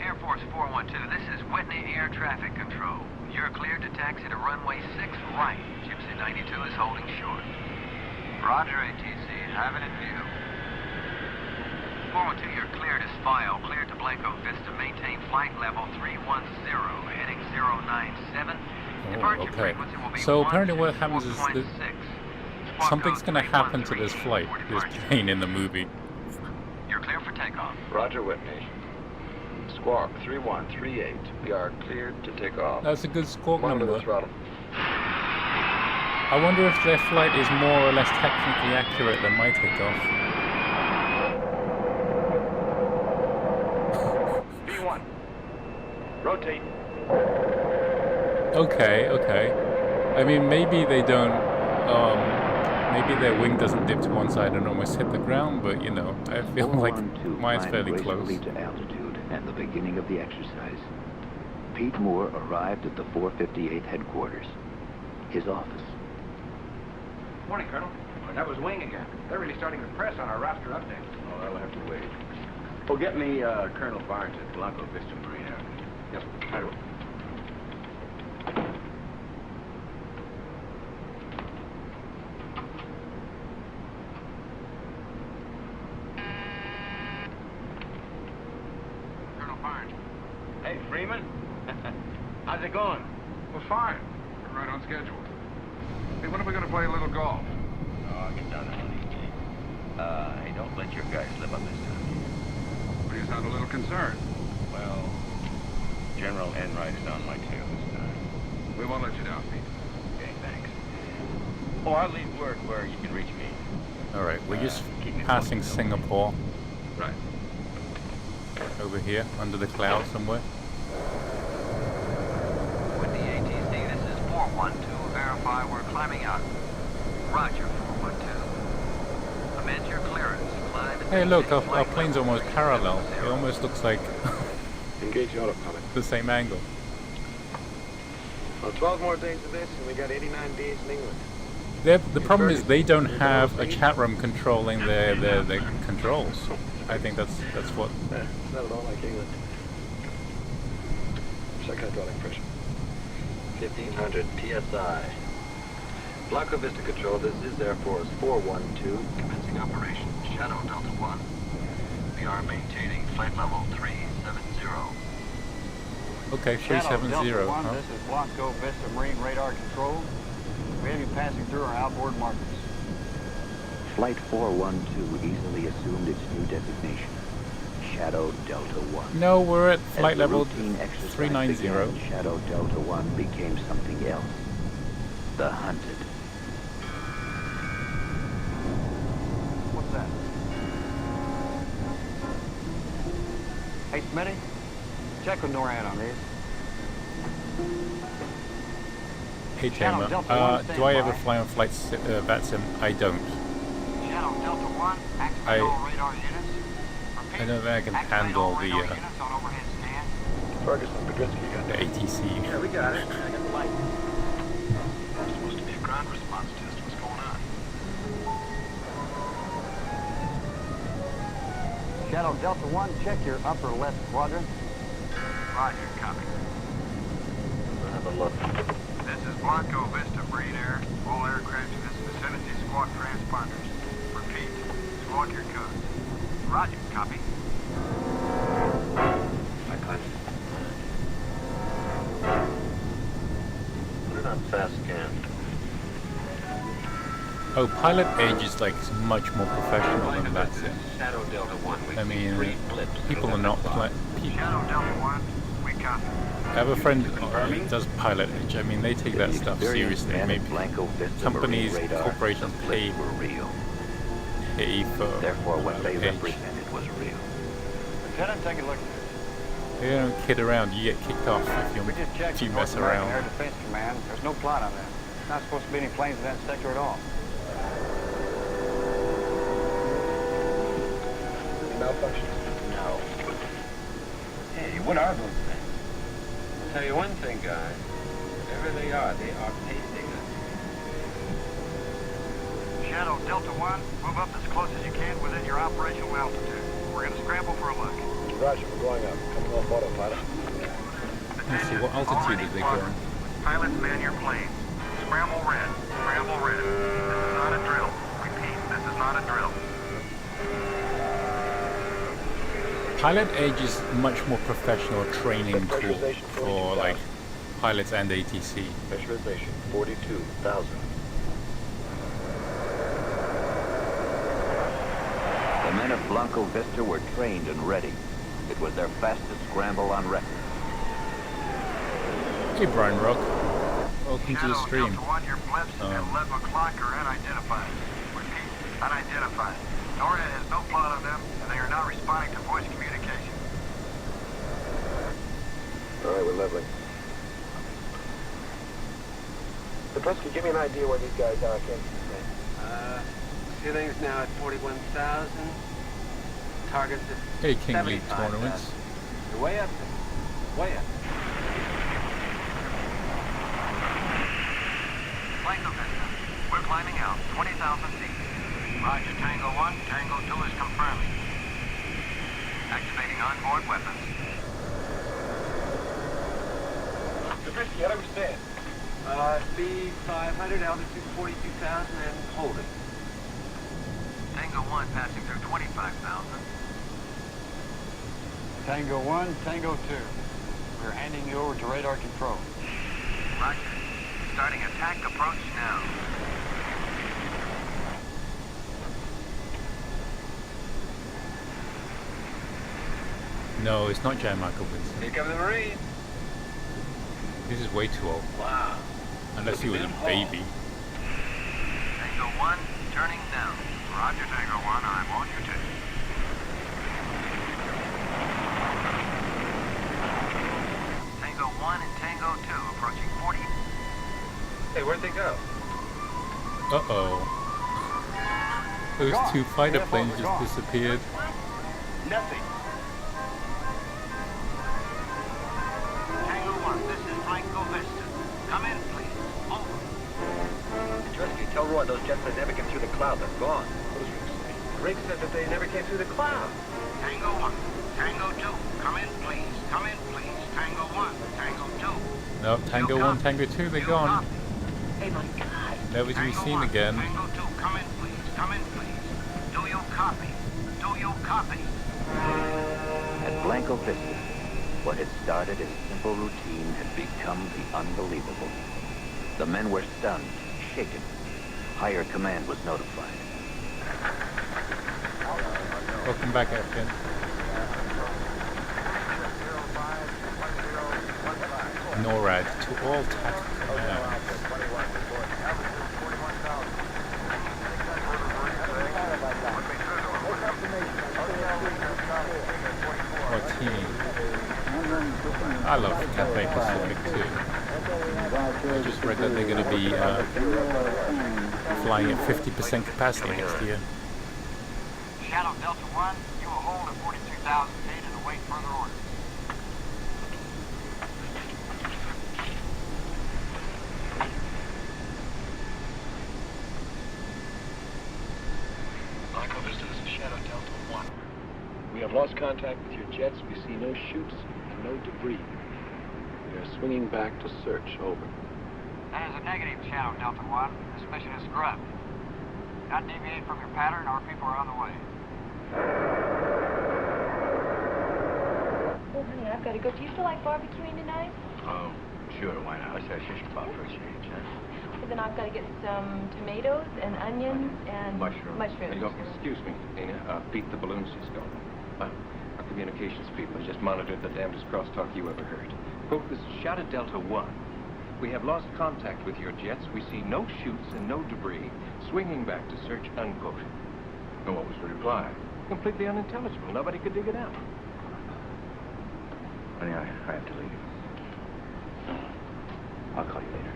Air Force 412, this is Whitney Air Traffic Control. You're cleared to taxi to runway 6 right. Gypsy 92 is holding short. Roger, ATC. Have it in view. 412, you're cleared as file. Cleared to Blanco Vista. Maintain flight level 310, heading 097. Departure frequency will be So apparently what happens is that 14.6. something's going to happen to this flight, this plane in the movie. You're clear for takeoff. Roger, Whitney. Squawk 3138. We are cleared to take off. That's a good squawk Monitor number. the throttle. I wonder if their flight is more or less technically accurate than my takeoff. B1. Rotate. Okay. I mean, maybe they don't, maybe their wing doesn't dip to one side and almost hit the ground, but, you know, I feel like 412 mine's climbed fairly close. gracefully to altitude and the beginning of the exercise. Pete Moore arrived at the 458 headquarters, his office. Morning, Colonel. That was Wing again. They're really starting to press on our roster update. Oh, that'll have to wait. Oh, get me Colonel Barnes at Blanco Vista Marine Air. Yes, I will. Colonel Barnes. Hey, Freeman. How's it going? Well, fine. We're right on schedule. Hey, when are we going to play a little golf? Oh, get down there, honey. Hey, don't let your guys slip up this time. Well, you sound a little concerned. Well, General Enright is on my tail this time. We won't let you down, Pete. Okay, thanks. Oh, I'll leave word where you can reach me. Alright, we're just keep me passing posted. Singapore Right. over here, under the cloud somewhere. With the ATC, this is 412. Verify we're climbing out. Roger, 412. Amend your clearance. Climb and Hey look, maintain our flight plane's level almost parallel. It almost looks like Engage autopilot. the same angle. Well, 12 more days of this, and we got 89 days in England. The problem is they don't have a chat room controlling their controls. I think that's what. It's not at all like England. Check hydraulic pressure. 1500 psi. Blanco Vista Control, this is Air Force 412. Commencing operation. Shadow Delta 1. We are maintaining flight level 370. Okay, 370. Delta 1, Huh? this is Blanco Vista Marine Radar Control. We have you passing through our outboard markers. Flight 412 easily assumed its new designation, Shadow Delta 1. No, we're at As flight the level routine exercise 390. began, Shadow Delta 1 became something else. The Hunted. What's that? Hey, Smitty, check with NORAD on these. Hey Shadow Tamer, Delta 1, do I ever standby. fly on VATSIM? I don't. Shadow Delta 1, activate I- all radar units. Repeat, I don't think I can activate handle all the radar units on overhead stand. Ferguson, Podrinsky, got the ATC. Yeah, we got it. I got the light. There's supposed to be a ground response test. What's going on? Shadow Delta 1, check your upper left quadrant. Roger, copy. Let's have a look. This is Blanco Vista Marine Air. All aircraft in this vicinity squawk transponders. Repeat, squawk your codes. Roger, copy. I got it. Put it on fast scan. Oh, Pilot Edge is like much more professional than VATSIM. Shadow Delta 1. We I mean, three blips. people are not Shadow Delta 1, we copy. I have a friend who does Pilot Edge. I mean, they take that stuff seriously. Men in Maybe Blanco Vista companies, Marine Radar, corporations the pay blips were real. for Therefore, what they Edge. represented was real. Lieutenant, take a look. You don't kid around. You get kicked off We just if checked you with mess North American Air around. Defense Command. There's no plot on that. There's not supposed to be any planes in that sector at all. Any malfunctions? No. Hey, what are those things? I'll tell you one thing, guys. Whatever they are pacing us. Shadow Delta 1, move up as close as you can within your operational altitude. We're going to scramble for a look. Roger, we're going up. Coming off autopilot. Let's see, what altitude are they going? Pilots, man your plane. Scramble red. Scramble red. This is not a drill. Repeat, this is not a drill. Pilot Edge is much more professional training tool for like pilots and ATC. Pressurization 42,000. The men of Blanco Vista were trained and ready. It was their fastest scramble on record. Hey Brian Rock, welcome to the Shadow stream. Delta 1, your blips at 11 o'clock are unidentified. Repeat, unidentified. NORAD has no plot on them, and they are not responding to voice communication. All right, we're leveling. Podrinsky, give me an idea where these guys are. I can't see things. Ceiling's now at 41,000. Targets at Hey King League 75,000. tournaments. You're way up there. Way up. Blanco Vista, we're climbing out, 20,000 feet. Roger, Tango 1, Tango 2 is confirming. Activating onboard weapons. Podrinsky, I don't understand. Speed 500, altitude 42,000, and hold it. Tango 1 passing through 25,000. Tango 1, Tango 2. We're handing you over to radar control. Roger. Starting attack approach now. No, it's not Jan Michael Vincent. Here come the Marines. This is way too old. Wow. Unless he was a baby. Tango 1, turning now. Roger, Tango 1, I'm on your tail. Tango 1 and Tango 2 approaching 40. Hey, where'd they go? Uh-oh. Those two fighter planes just disappeared. Nothing. Tango 1, this is Blanco Vista. Come in, please. Over. Podrinsky, tell Roy those jets that never came through the cloud. They're gone. What does Rick say? Rick said that they never came through the cloud. Tango 1, Tango 2, come in, please. Come in, please. Tango 1, Tango 2. No, Tango 1, Tango 2, they're gone. Hey, my God. Never to be seen again. Tango 2, come in, please. Come in, please. Do you copy? Do you copy? Blanco Vista, what had started as simple routine had become the unbelievable. The men were stunned, shaken. Higher command was notified. Welcome back, Afghan. NORAD to all tactical commands. I love Cathay Pacific too. I just read that they're going to be flying at 50% capacity next year. Shadow Delta 1, you will hold at 42,000 feet and await further orders. Blanco Vista, this is Shadow Delta 1. We have lost contact with your jets. We see no chutes and no debris. We are swinging back to search. Over. That is a negative, Shadow Delta 1. This mission is scrubbed. Do not deviate from your pattern. Our people are on the way. Oh, honey, I've got to go. Do you feel like barbecuing tonight? Oh, sure, why not? Let's have shish kebab for a change, huh? Well, then I've got to get some tomatoes and onions and mushrooms. mushrooms. Excuse me, Nina. Pete, the balloon's just gone. Our communications people just monitored the damnedest crosstalk you ever heard. Quote, this is Shadow Delta 1. We have lost contact with your jets. We see no chutes and no debris. Swinging back to search, unquote. And what was the reply? Completely unintelligible. Nobody could dig it out. Honey, I have to leave. I'll call you later.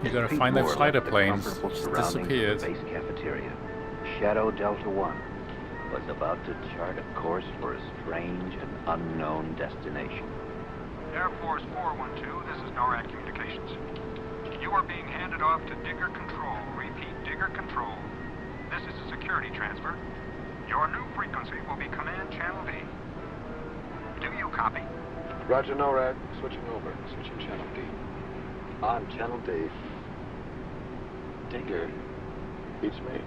You're gonna find those fighter planes just disappeared. Base cafeteria. Shadow Delta 1 was about to chart a course for a strange and unknown destination. Air Force 412, this is NORAD Communications. You are being handed off to Digger Control. Repeat, Digger Control. This is a security transfer. Your new frequency will be Command Channel D. Do you copy? Roger, NORAD. Switching over. Switching Channel D. On Channel D. Digger. Beats me.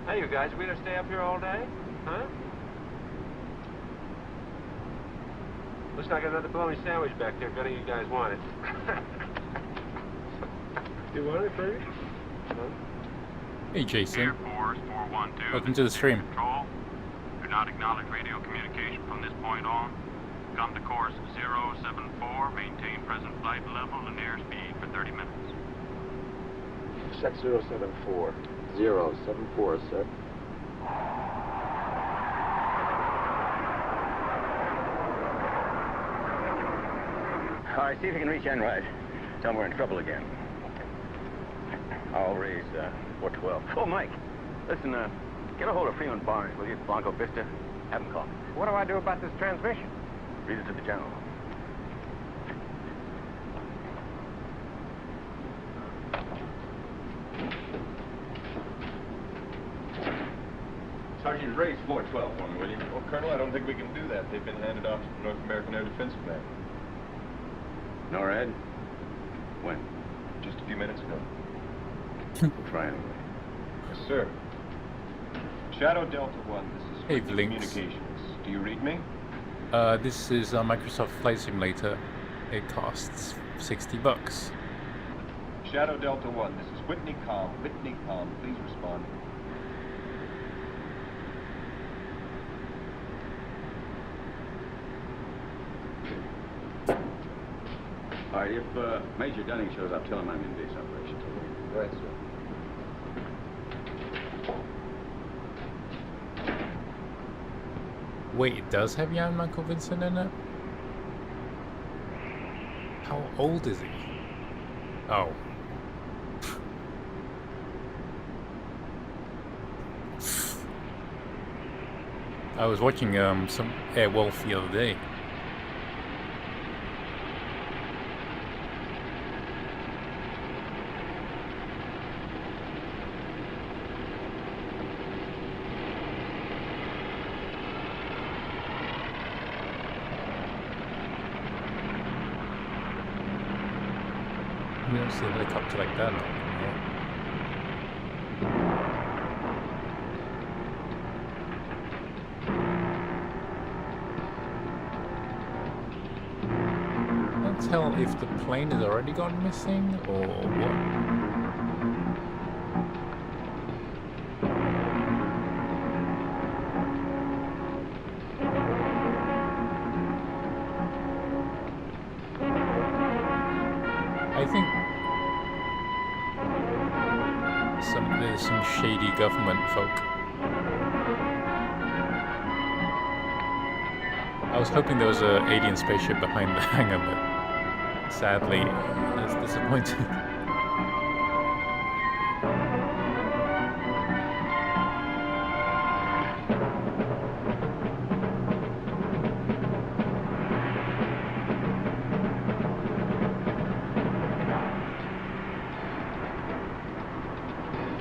Hey, you guys, we gonna stay up here all day? Huh? Looks like another bologna sandwich back there if any of you guys want it. You want it, baby? Huh? Hey, Jason. Air Force 412. Welcome to the stream. Control. Do not acknowledge radio communication from this point on. Come to course 074. Maintain present flight level and airspeed for 30 minutes. Set 074. 074, sir. All right, see if you can reach NRIDE. Tell them we're in trouble again. I'll raise 412. Oh, Mike, listen, get a hold of Freeman Barnes, will you? Blanco Vista. Have him call me. What do I do about this transmission? Read it to the general. Sergeant, raise 412 for me, will you? Well, Colonel, I don't think we can do that. They've been handed off to the North American Air Defense Command. NORAD? When? Just a few minutes ago. We'll try anyway. Yes, sir. Shadow Delta 1, this is Hey, Whitney Blinks. Communications. Do you read me? This is a Microsoft Flight Simulator. It costs $60. Shadow Delta 1, this is Whitney Com. Whitney Com, please respond. All right, if Major Dunning shows up, tell him I'm in base operations. Right, sir. Wait, it does have Jan Michael Vincent in it? How old is he? Oh. I was watching some Airwolf the other day. We don't see a helicopter like that. tell if the plane has already gone missing or what. I think there's some shady government folk. I was hoping there was an alien spaceship behind the hangar, but sadly, that's disappointing.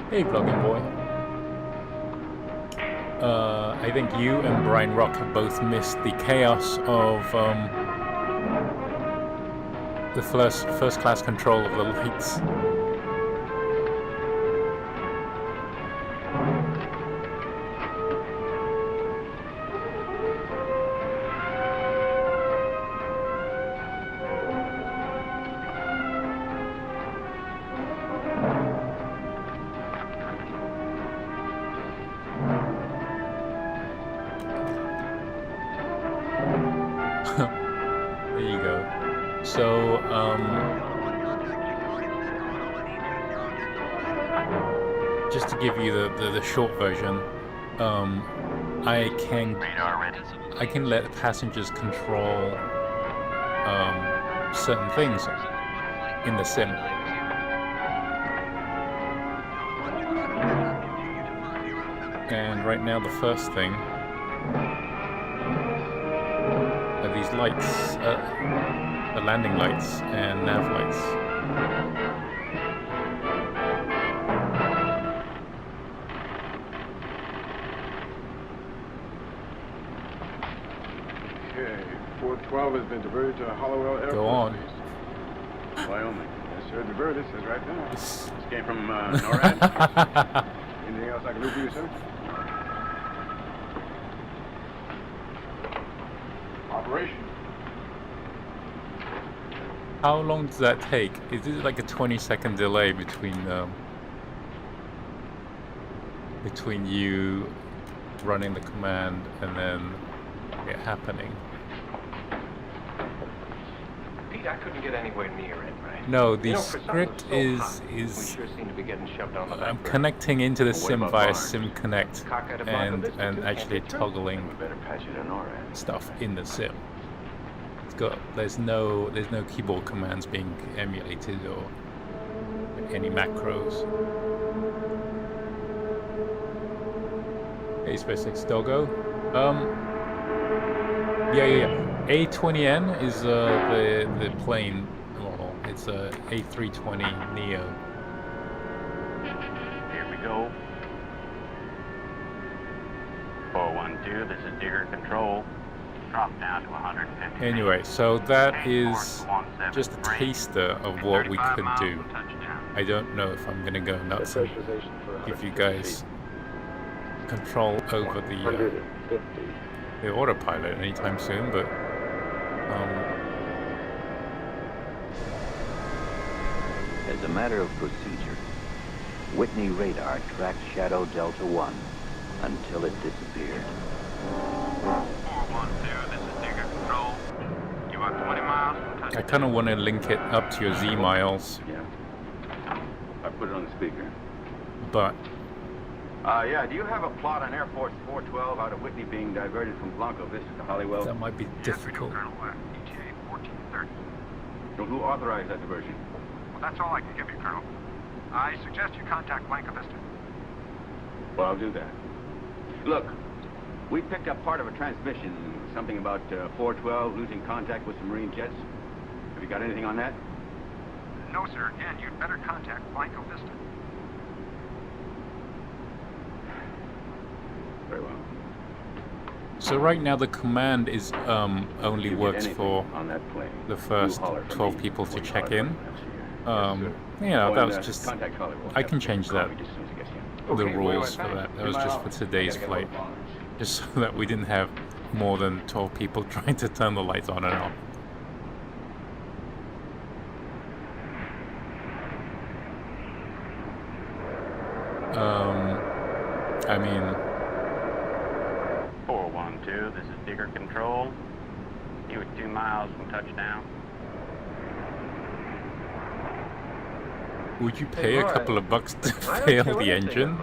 Hey, Vlogging Boy. I think you and Brian Rock have both missed the chaos of the first class control of the lights. Just to give you the short version, I can let passengers control certain things in the sim. And right now the first thing are these lights, the landing lights and nav lights. Okay, 412 has been diverted to Hollowell Air Go Force on. Base. Wyoming. Yes, sir, diverted, says right now. This came from NORAD. Anything else I can do for you, sir? Operation. How long does that take? Is it like a 20-second delay between you running the command and then it happening? Pete, I couldn't get anywhere near it, right? No, the You know, for script something is so hot, we sure seem to be getting shoved on the I'm back burner. connecting into the Well, what sim about via Barnes? Sim Connect Cockeyed a block of and this, too, can't actually get through. toggling We better patch it in NORAD. stuff in the sim. There's no keyboard commands being emulated or any macros. Hey, SpaceX Doggo. Yeah. A320n is the plane model. It's a A320neo. Here we go. 412, this is Digger Control. Drop down to 150. Anyway, so that is just a taster of what we could do. I don't know if I'm gonna go nuts and give you guys control over the autopilot anytime soon, but As a matter of procedure, Whitney radar tracked Shadow Delta 1 until it disappeared. 412, this is Digger Control. You are 20 miles from touchdown. I kind of want to link it up to your Z miles. Yeah. I put it on the speaker. But Yeah, do you have a plot on Air Force 412 out of Whitney being diverted from Blanco Vista to Hollywood? that might be difficult. Colonel, ETA 1430. So who authorized that diversion? Well, that's all I can give you, Colonel. I suggest you contact Blanca Vista. Well, I'll do that. Look, we picked up part of a transmission, something about 412 losing contact with some Marine jets. Have you got anything on that? No, sir. Again, you'd better contact Blanca Vista. Very well. So right now the command is only works for on that plane, the first 12 people to check in. You know, that was just, I can change that, the rules for that. That was just for today's flight, just so that we didn't have more than 12 people trying to turn the lights on and off. I mean, 412, this is Digger Control. You at 2 miles from touchdown. would you pay a couple of bucks to fail the engine?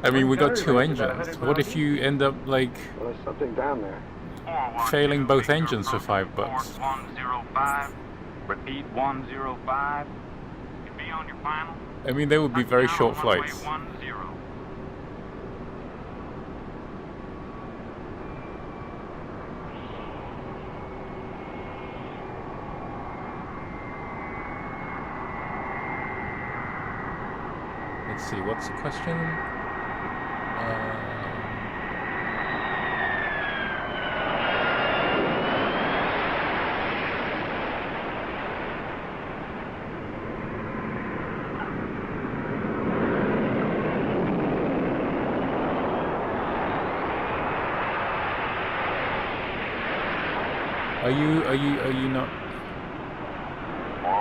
I mean, we got 2 engines. What if you end up like Well, there's something down there. failing both engines for $5? 105. Repeat 105. You be on your final. I mean, they would be very short Runway flights. 10. Let's see, what's the question?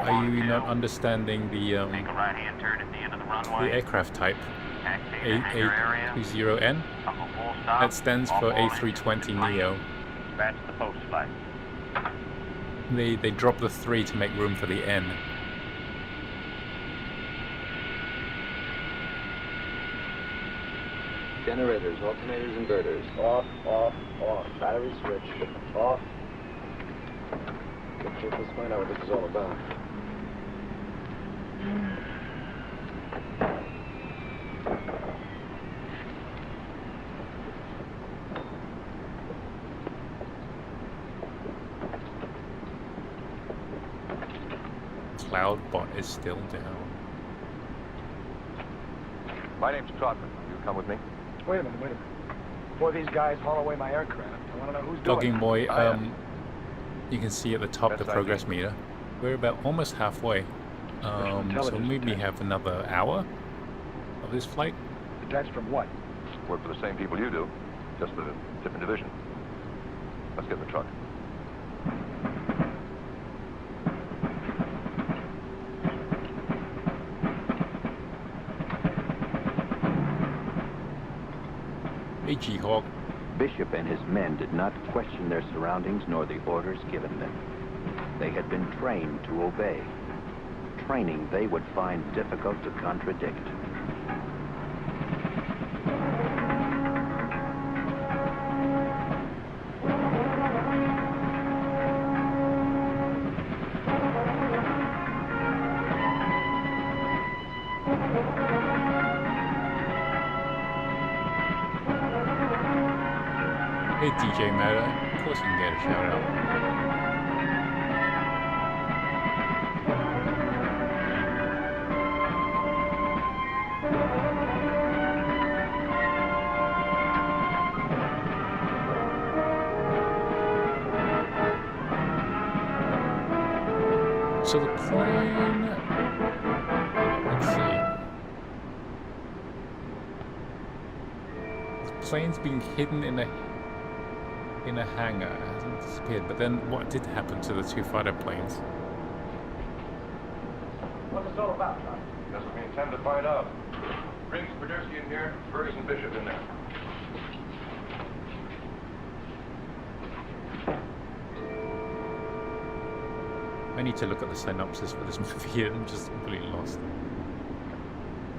Are you not understanding the Make a right-hand turn at the end of the runway. the aircraft type? Taxi to hangar area. A320N. Come to full stop. That stands for All engines A320neo. Dispatch the post flight. They drop the 3 to make room for the N. Generators, alternators, inverters. Off, off, off. Battery switch. Off. Let's find out what this is all about. Cloudbot is still down. My name's Trotman. You come with me? Wait a minute. Before these guys haul away my aircraft, I want to know who's doing Dogging it. boy, you can see at the top the progress meter. We're about almost halfway. So maybe have another hour of this flight. Detached from what? Work for the same people you do, just with a different division. Let's get in the truck. Hey, G-Hawk. Bishop and his men did not question their surroundings nor the orders given them. They had been trained to obey. Training they would find difficult to contradict. Hey, DJ Meta. Of course you can get a shout out. So the plane, let's see. The plane's being hidden in a hangar. It hasn't disappeared. But then what did happen to the 2 fighter planes? What's this all about, John? That's what we intend to find out. Bring Spadurski in here, Ferguson Bishop in there. I need to look at the synopsis for this movie. I'm just completely lost.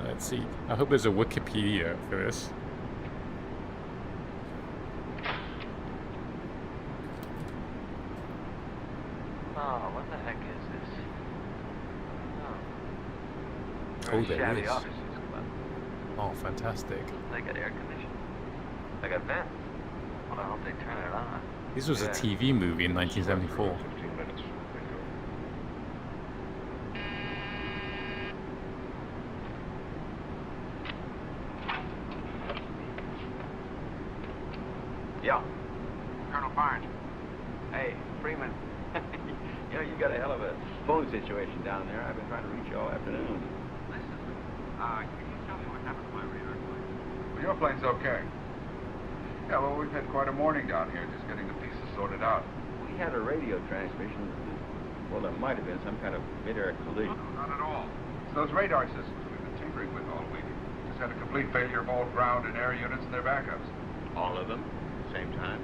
Let's see. I hope there's a Wikipedia for this. Oh, what the heck is this? Oh, there Shabby is. offices, but Oh, fantastic. they got air conditioning. They got vents. Well, I hope they turn it on. This was a Yeah. TV movie in 1974. 15 minutes. Yeah. Colonel Barnes. Hey, Freeman. You know, you got a hell of a phone situation down there. I've been trying to reach you all afternoon. Listen, can you tell me what happened to my radar plane? Well, your plane's okay. Yeah, well, we've had quite a morning down here just getting the pieces sorted out. We had a radio transmission. Well, there might have been some kind of mid-air collision. No, not at all. It's those radar systems we've been tinkering with all week. Just had a complete failure of all ground and air units and their backups. All of them at the same time?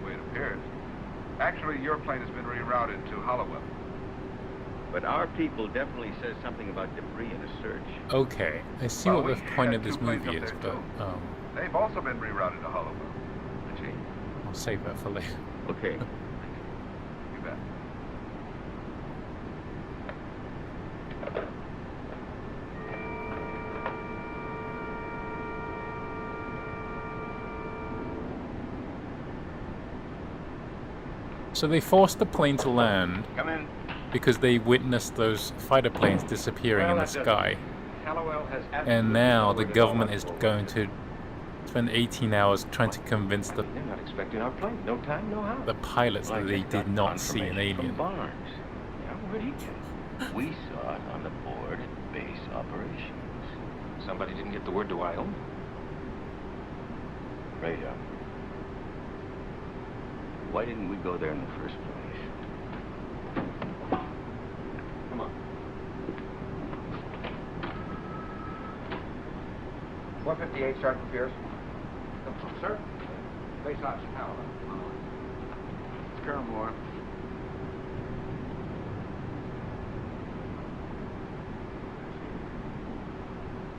The way it appears. Actually, your plane has been rerouted to Hollowell. But our people definitely says something about debris in a search. Okay, I see Well, what we the point had of this two planes movie up is, there, but too. They've also been rerouted to Hollowell. Gee. I'll save that for later. Okay. You bet. So they forced the plane to land Come in. because they witnessed those fighter planes disappearing in the sky. Hallowell has And now the government is going to spend 18 hours trying to convince They're not expecting our plane. No time, no how. the pilots Well, I that they just did got not see an confirmation alien. from Barnes. Yeah, where'd he get it? We saw it on the board at base operations. Somebody didn't get the word to Wyoming. Radar. Why didn't we go there in the first place? Come on. 158, Sergeant Pierce. Sir? Base ops, Hallowell. Colonel Moore.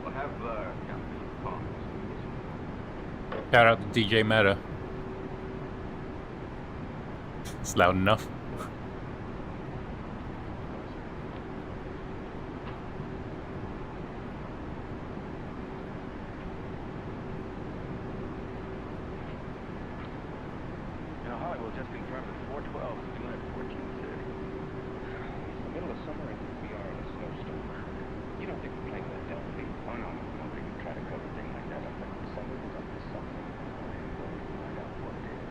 We'll have, call. Shout out to DJ Meta. It's loud enough. Hollowell just confirmed at 412 is due in at 1430. It's the middle of summer and we are in a snowstorm. You don't think the plane went down, please? Oh, no. Nobody can try to cover a thing like that up there. Somebody was up to something. I'm going to find out what it is.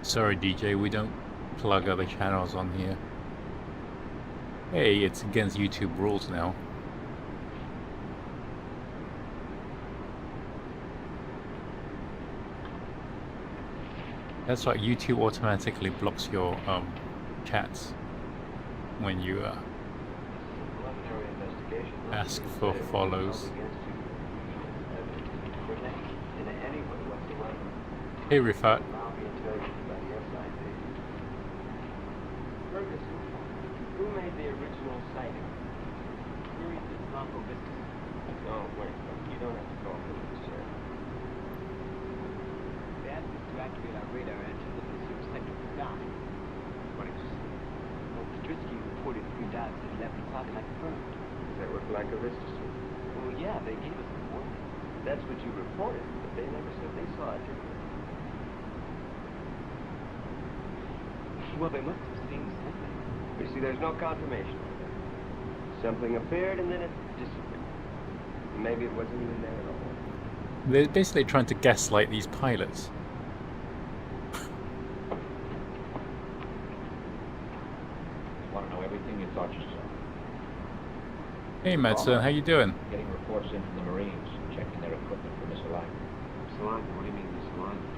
Sorry, DJ, we don't plug other channels on here. Hey, it's against YouTube rules now. That's right, YouTube automatically blocks your chats when you ask for follows. Hey, Rifat. Who made the original sighting? Where is this Blanco Viscus? No, wait, you don't have to call him this, sir. They asked us to activate our radar and to look at a certain sector of the sky. What is it? Well, Strisky reported 3 dots at 11 o'clock and I confirmed. Is that what Blanco Viscus was? Well, yeah, they gave us the coordinates. That's what you reported, but they never said they saw it, did they? Well, they must have seen something. You see, there's no confirmation of that. Something appeared and then it disappeared. Maybe it wasn't even there at all. They're basically trying to gaslight these pilots. Want to know everything you thought you saw. Hey, Madsen, how you doing? Getting reports in from the Marines, checking their equipment for misalignment. Misalignment? What do you mean misalignment?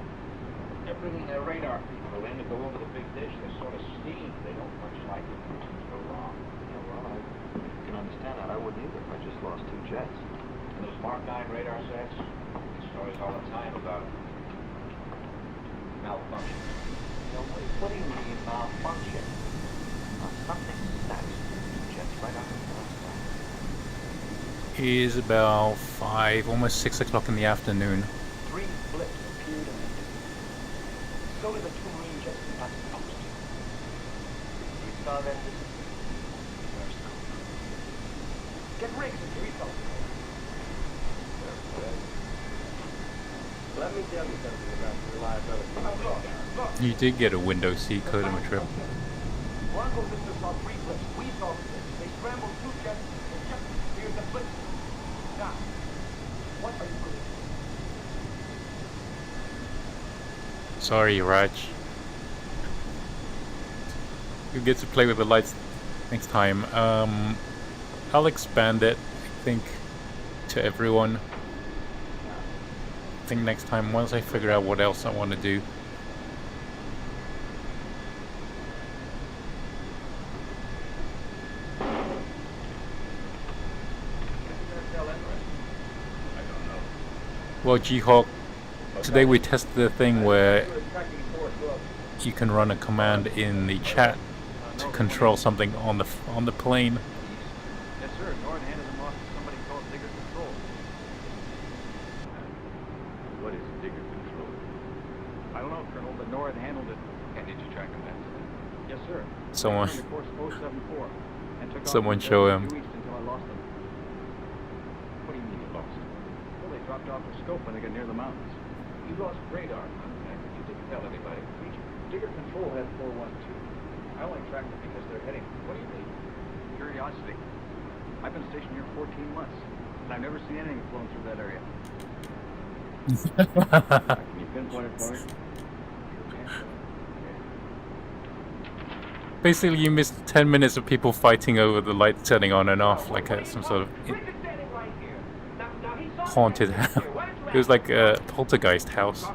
They're bringing their radar people in to go over the big dish. They're sort of steamed. They don't much like it when things go wrong. Yeah, well, I can understand that. I wouldn't either if I just lost 2 jets. And those Mark 9 radar sets, stories all the time about malfunction. No, what do you mean malfunction? Something snatched 2 jets right out of the It is about 5, almost 6 o'clock in the afternoon. 3 blips appeared in the distance. So did the 2 Marine jets we passed close to. We saw them disappear. Where's the Get rigs and refills. Let me tell you something about the reliability. You did get a window seat code on a trip. Blanco Viscus saw 3 blips. We saw them. They scrambled 2 jets and just disappeared the blips. Now, what are you going to do? Sorry, Raj. who gets to play with the lights next time. I'll expand it, I think, to everyone. I think next time, once I figure out what else I want to do. Well, G-Hawk, today we tested the thing where you can run a command in the chat to control something on the plane. Yes, sir. North handed them off to somebody called Digger Control. What is Digger Control? I don't know, Colonel, but North handled it. And did you track him down? Yes, sir. Someone, They course 074 and took someone off show for him. 2 weeks until I lost them. What do you mean you lost them? Well, they dropped off their scope when they got near the mountains. You lost radar contact and you didn't tell anybody. Digger Control had 412. I only tracked them because they're heading. What do you mean? Curiosity. I've been stationed here 14 months, and I've never seen anything flown through that area. Can you pinpoint it for me? Basically, you missed 10 minutes of people fighting over the light turning on and off, like some sort of haunted house. It was like a poltergeist house.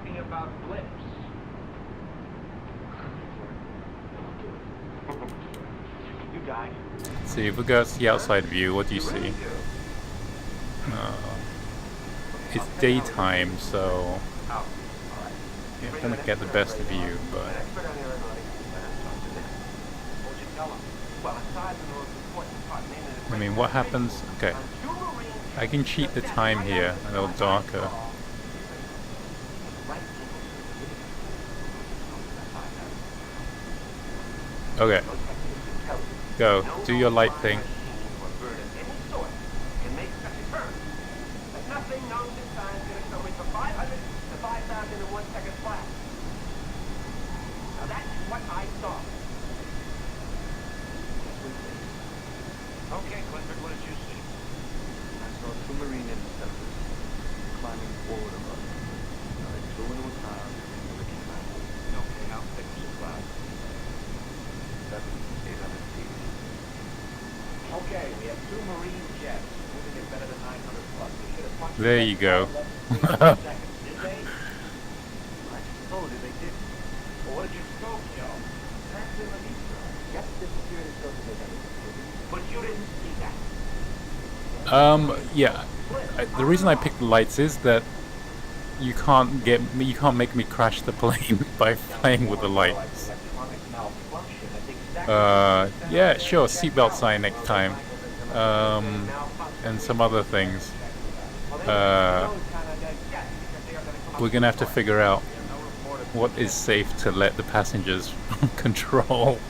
Let's see, if we go to the outside view, what do you see? It's daytime, so you're gonna get the best view, but I mean, what happens? Okay, I can cheat the time here a little darker. Okay, go, do your light thing. Okay, Clifford, what did you see? I saw two Marine interceptors climbing forward above me. They flew into a cloud and never came back. Okay, how thick was the cloud? 700-800 feet. Okay, we have two Marine jets moving at better than 900 plus. We should have punched There you go. seconds, did they? I suppose they did. Well, what did you scope, Joe? That's in the least. Jets disappeared as though they never disappeared. But you didn't see that. Yeah. The reason I picked the lights is that you can't make me crash the plane by playing with the lights. Yeah, sure, seatbelt sign next time. And some other things. We're gonna have to figure out what is safe to let the passengers control.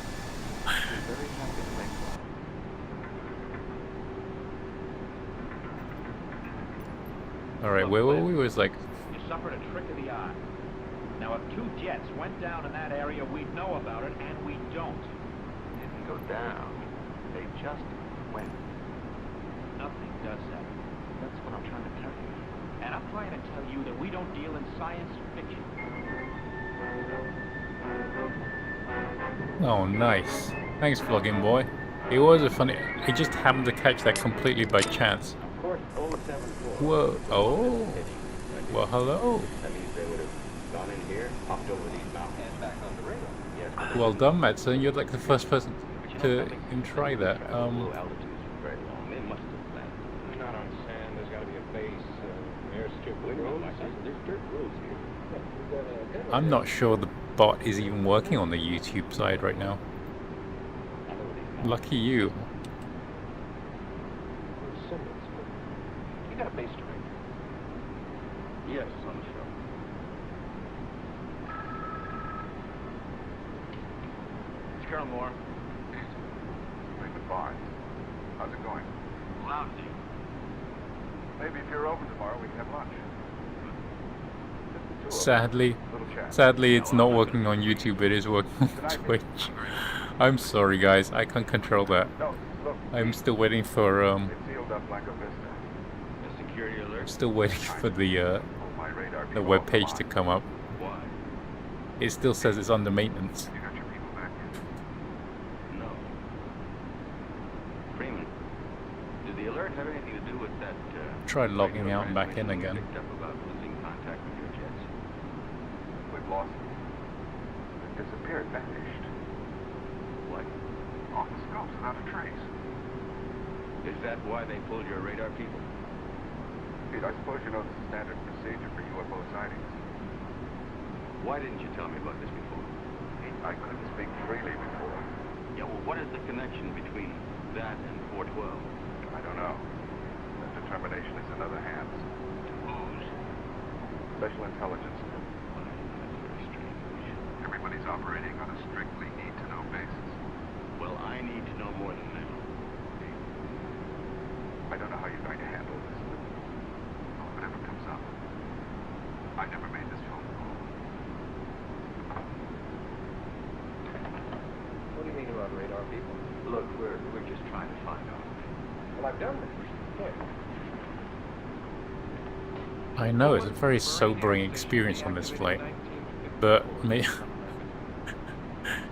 Alright, where were we? It was like... You suffered a trick of the eye. Now, if two jets went down in that area, we'd know about it, and we don't. They didn't go down. They just went. Nothing does that. That's what I'm trying to tell you. And I'm trying to tell you that we don't deal in science fiction. Oh, nice. Thanks, Vlogging Boy. It was a funny... He just happened to catch that completely by chance. Of course, 074. Whoa. Oh. Well, hello. That means they would have gone in here, hopped over these mountains, and back on the radar. Yes. Well done, Madsen. You're like the first person to even try that. Low altitudes for very long. They must have landed. Not on sand. There's got to be a base. Airstrip roads. There's dirt roads here. I'm not sure the bot is even working on the YouTube side right now. Lucky you. You got a base to ring? Yes, on the show. It's Colonel Moore. Wait, the barn. How's it going? Lousy. Maybe if you're open tomorrow, we can have lunch. Sadly, it's not working on YouTube. It is working on Twitch. I'm sorry, guys. I can't control that. I'm still waiting for still waiting for the web page to come up. It still says it's under maintenance. the alert have anything to do with that? Try logging out and back in transmission again. we picked up about losing contact with your jets. We've lost them. They've disappeared, vanished. What? Off the scopes without a trace. Is that why they pulled your radar people? Pete, I suppose you know this is standard procedure for UFO sightings. Why didn't you tell me about this before? Pete, I couldn't speak freely before. Yeah, well, what is the connection between that and 412? I don't know. That determination is in other hands. Whose? Special intelligence. Well, that's very strange. Everybody's operating on a strictly need-to-know basis. Well, I need to know more than that. I don't know how you're going to handle this. Well, whatever comes up. I never made this phone call. What do you mean about radar people? Look, we're just trying to find out. Well, I've done this. Yeah. I know it's a very sobering experience on this flight, but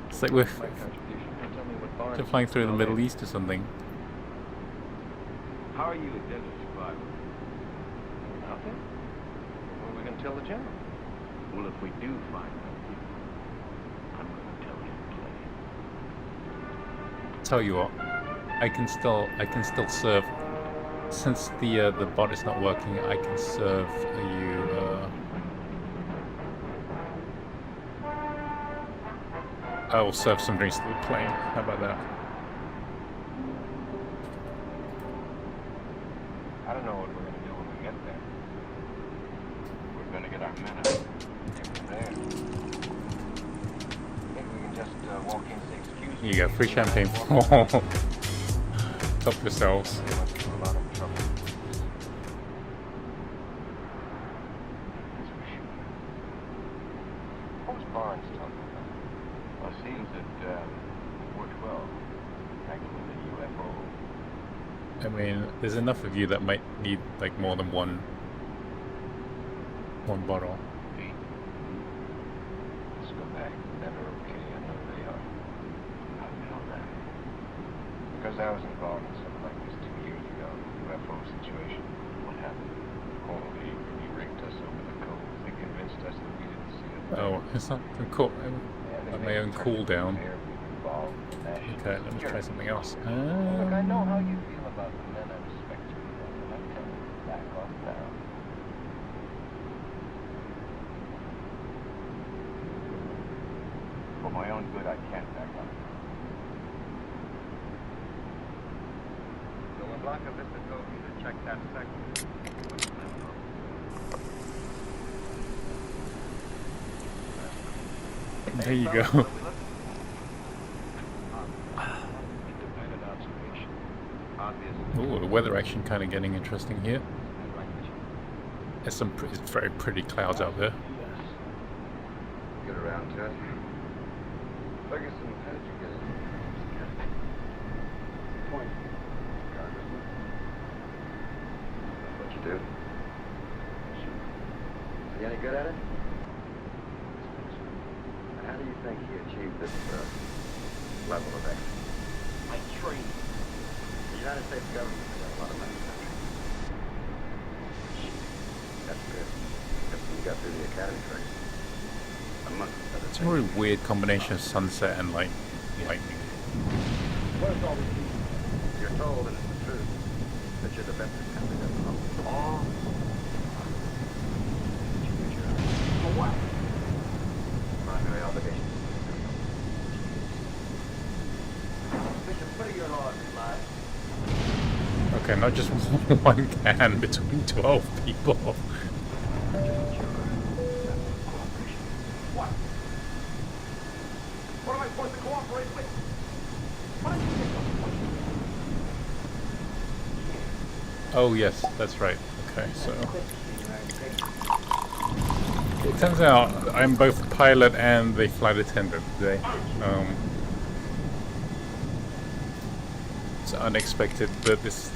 it's like we're flying through the Middle East or something. How are you a desert survivor? Nothing. Well, we can tell the general. Well, if we do find out, I'm going to tell him to play. Tell you what, I can still serve. Since the bot is not working, I can serve you. I will serve some drinks to the plane. How about that? I don't know what we're going to do when we get there. We're going to get our men out. There. I think we can just walk in and say, excuse me. Here you go, free champagne. Help yourselves. We went through a lot of trouble. That's for sure. What was Barnes talking about? Well, it seems that 412 actually the UFO. I mean, there's enough of you that might need like more than one bottle. Let's go back. Men are okay. I know they are. How do you know that? Because I was involved in something like this 2 years ago. UFO situation. What happened? Oh, they rigged us over the coals. They convinced us that we didn't see it. Oh, it's not cool. My own cooldown. Okay, let me try something else. Look, I know how you feel about the men I respect you. And I'm telling you, back off now. For my own good, I can't back up. So when Blanca Vista told you to check that sector, There you go. independent observation. Obvious. Ooh, the weather action kind of getting interesting here. There's some very pretty clouds out there. Get around to it. Ferguson, how did you get in? Point. Congressman. What you do? Is he any good at it? And how do you think he achieved this level of excellence? I trained. The United States government has got a lot of money in the country. That's good. That's when you got through the academy first. Amongst other It's a things. really weird combination of sunset and lightning. What is all this mean? You're told, and it's the truth, that you're the best this country doesn't know. Oh. Did you do your job? For what? Primary obligation. Bishop, what are your laws in life? Okay, not just one can between 12 people. What? What am I supposed to cooperate with? What did you think? Oh yes, that's right. Okay, so it turns out I'm both pilot and the flight attendant today. It's unexpected, but this.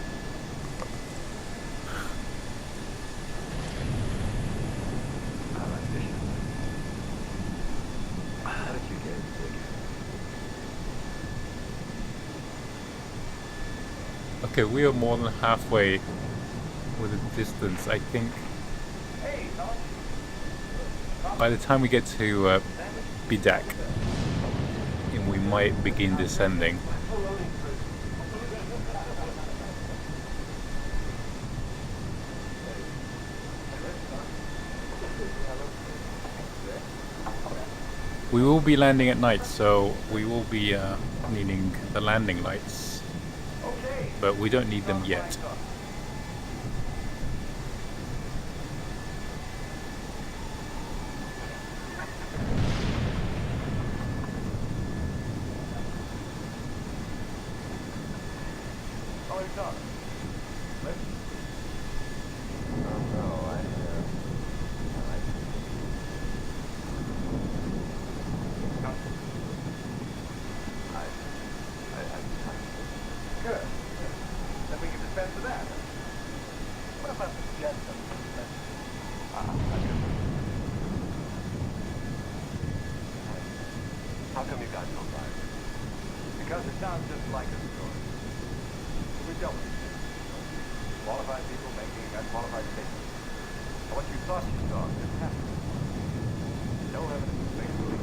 How did you get it, Dick? Okay, we are more than halfway with the distance. I think by the time we get to Bidak, and we might begin descending. We will be landing at night, so we will be needing the landing lights, but we don't need them yet. How come you got no fire? Because it sounds just like a story. We dealt with it. Qualified people making unqualified statements. And what you thought you saw didn't happen. No evidence of make believe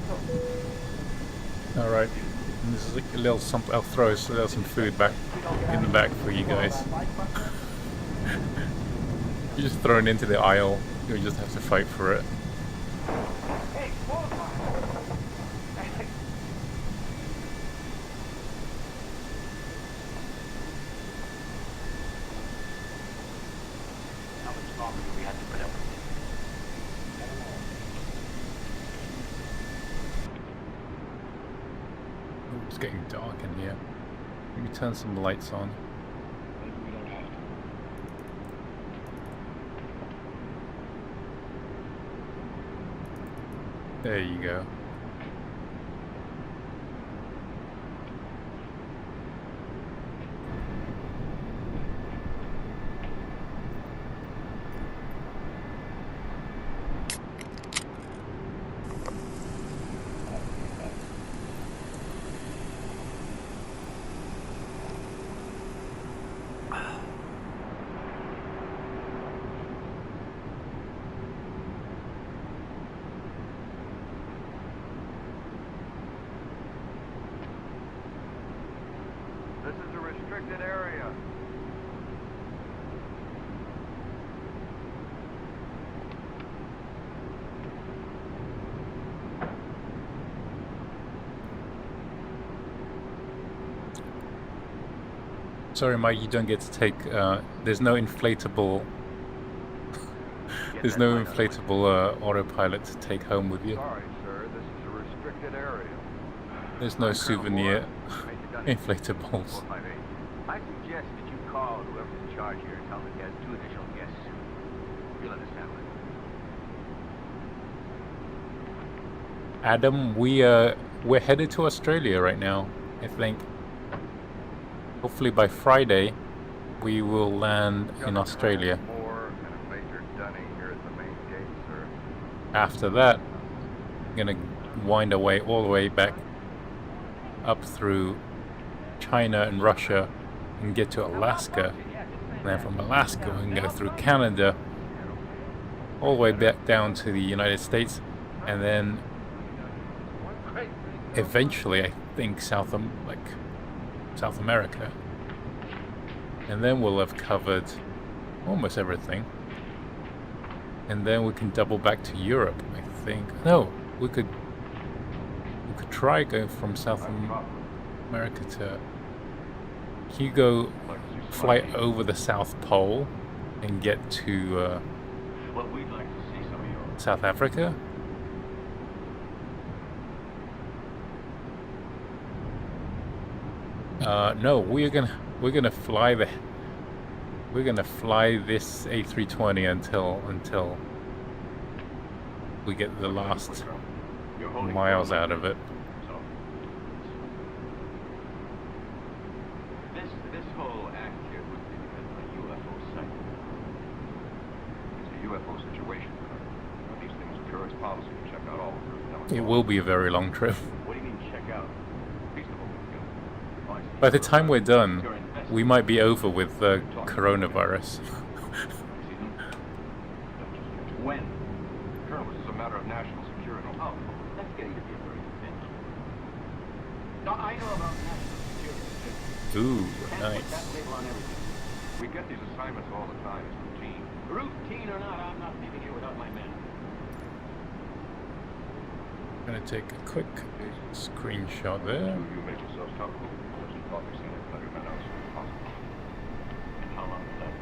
discovered. All right, and this is a little something. I'll throw some food back in the back for you guys. You just throw it into the aisle. You just have to fight for it. It's getting dark in here. Let me turn some lights on. There you go. This is a restricted area. Sorry, Mike, you don't get to take. There's no inflatable. There's no inflatable autopilot to take home with you. Sorry, sir. This is a restricted area. There's no souvenir inflatables. I suggest that you call whoever's in charge here and tell them he has 2 additional guests. You'll understand that. Adam, we're headed to Australia right now, I think. Hopefully by Friday, we will land in Australia. After that, we're gonna wind our way all the way back up through China and Russia and get to Alaska. And then from Alaska, we can go through Canada, all the way back down to the United States, and then eventually, I think, South America. And then we'll have covered almost everything. And then we can double back to Europe, I think. No, we could try going from South America to Hugo, fly over the South Pole and get to South Africa. No, we're gonna fly this A320 until we get the last miles out of it. This whole act here would be because of a UFO sighting. It's a UFO situation. When these things occur, it's policy to check out all of them. It will be a very long trip. What do you mean check out? By the time we're done, We might be over with the coronavirus. When? Colonel, this is a matter of national security. Oh, that's getting to be a very thin. No, I know about national security. Ooh, Can't nice. put that label on everything. We get these assignments all the time. It's routine. Routine or not, I'm not leaving here without my men. Gonna take a quick screenshot there. You make yourselves comfortable. Just coffee, send it, let your men out as soon as possible. How long is that?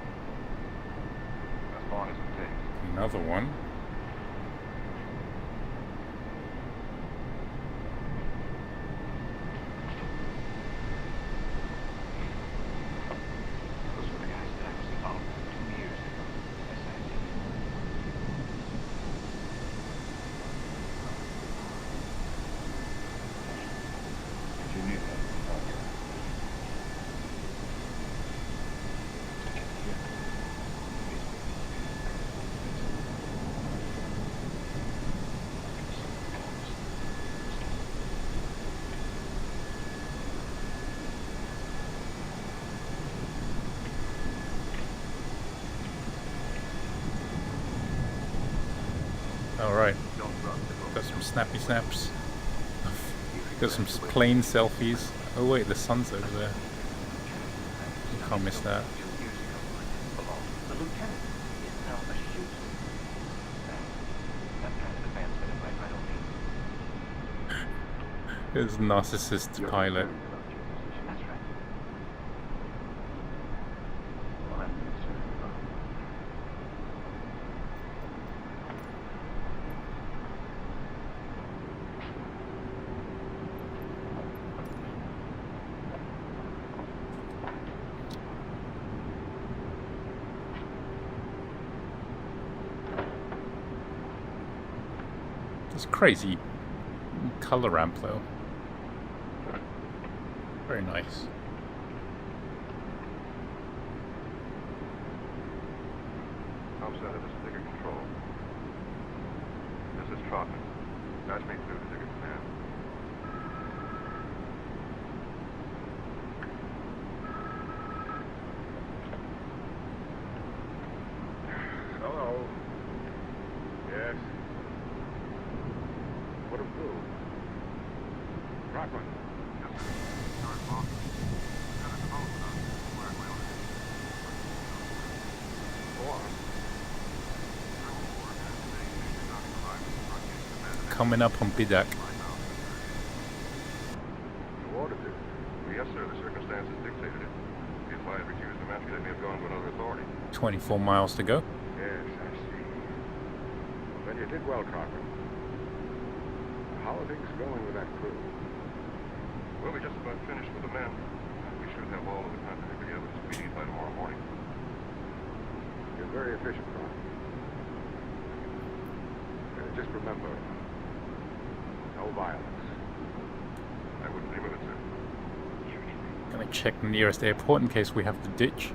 As long as it takes. Another one. Those were the guys that I was involved with 2 years ago. SID. If you need that, Alright. Got some snappy snaps. Got some plane selfies. Oh wait, the sun's over there. You can't miss that. the lieutenant is now a shoot. That kind of advancement in life I don't need. There's narcissist pilot. That's right. Well, I'm concerned about It's crazy color ramp though. Very nice. Tom Center, this is Digger Control. This is Trotman. Patch me through to Digger Command. Hello. Yes. What a fool. Rockland. Yes, sir. George Boston. Lieutenant DeVoe with us. Where am I on it? Go on. Coming up on Bidak. You ordered it? Well, yes, sir. The circumstances dictated it. If I had refused the match, they may have gone to another authority. 24 miles to go. Yes, I see. Then you did well, Crocker. How are things going with that crew? Well, we just about finished with the men. We should have all of the contradictory evidence we need by tomorrow morning. You're very efficient, Crocker. Just remember, no violence. I wouldn't dream of it, sir. Gonna check the nearest airport in case we have to ditch.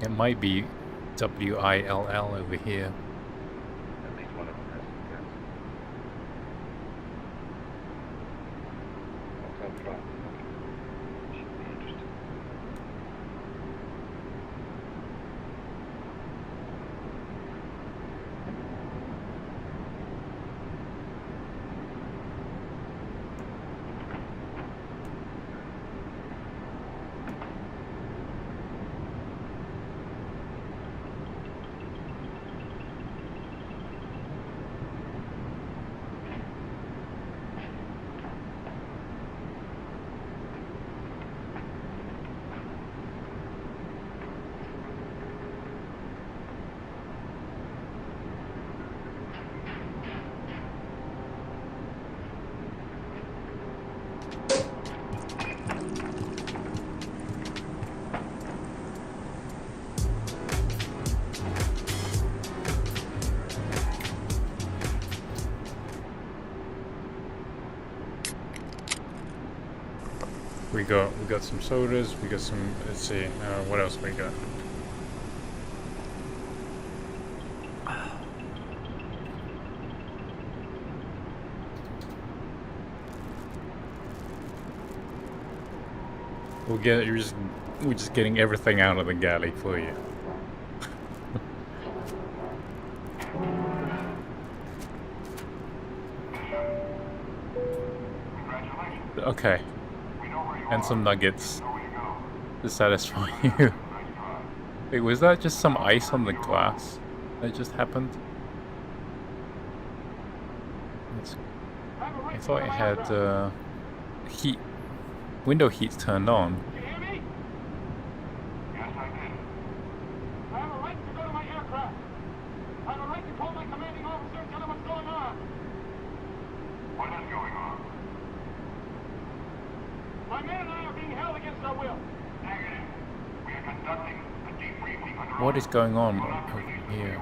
It might be WILL over here. At least one of them has some guts. What's up, Trot? Should be interesting. We got some sodas. We got some. Let's see. What else we got? We're just getting everything out of the galley for you. Okay. And some nuggets to satisfy you. Wait, was that just some ice on the glass that just happened? I thought it had heat, window heat turned on. You hear me? Yes, I did. I have a right to go to my aircraft. I have a right to call my commanding officer and tell him what's going on. What is going on? My men and I are being held against our will. Negative. We are conducting a debriefing under What is going on over here?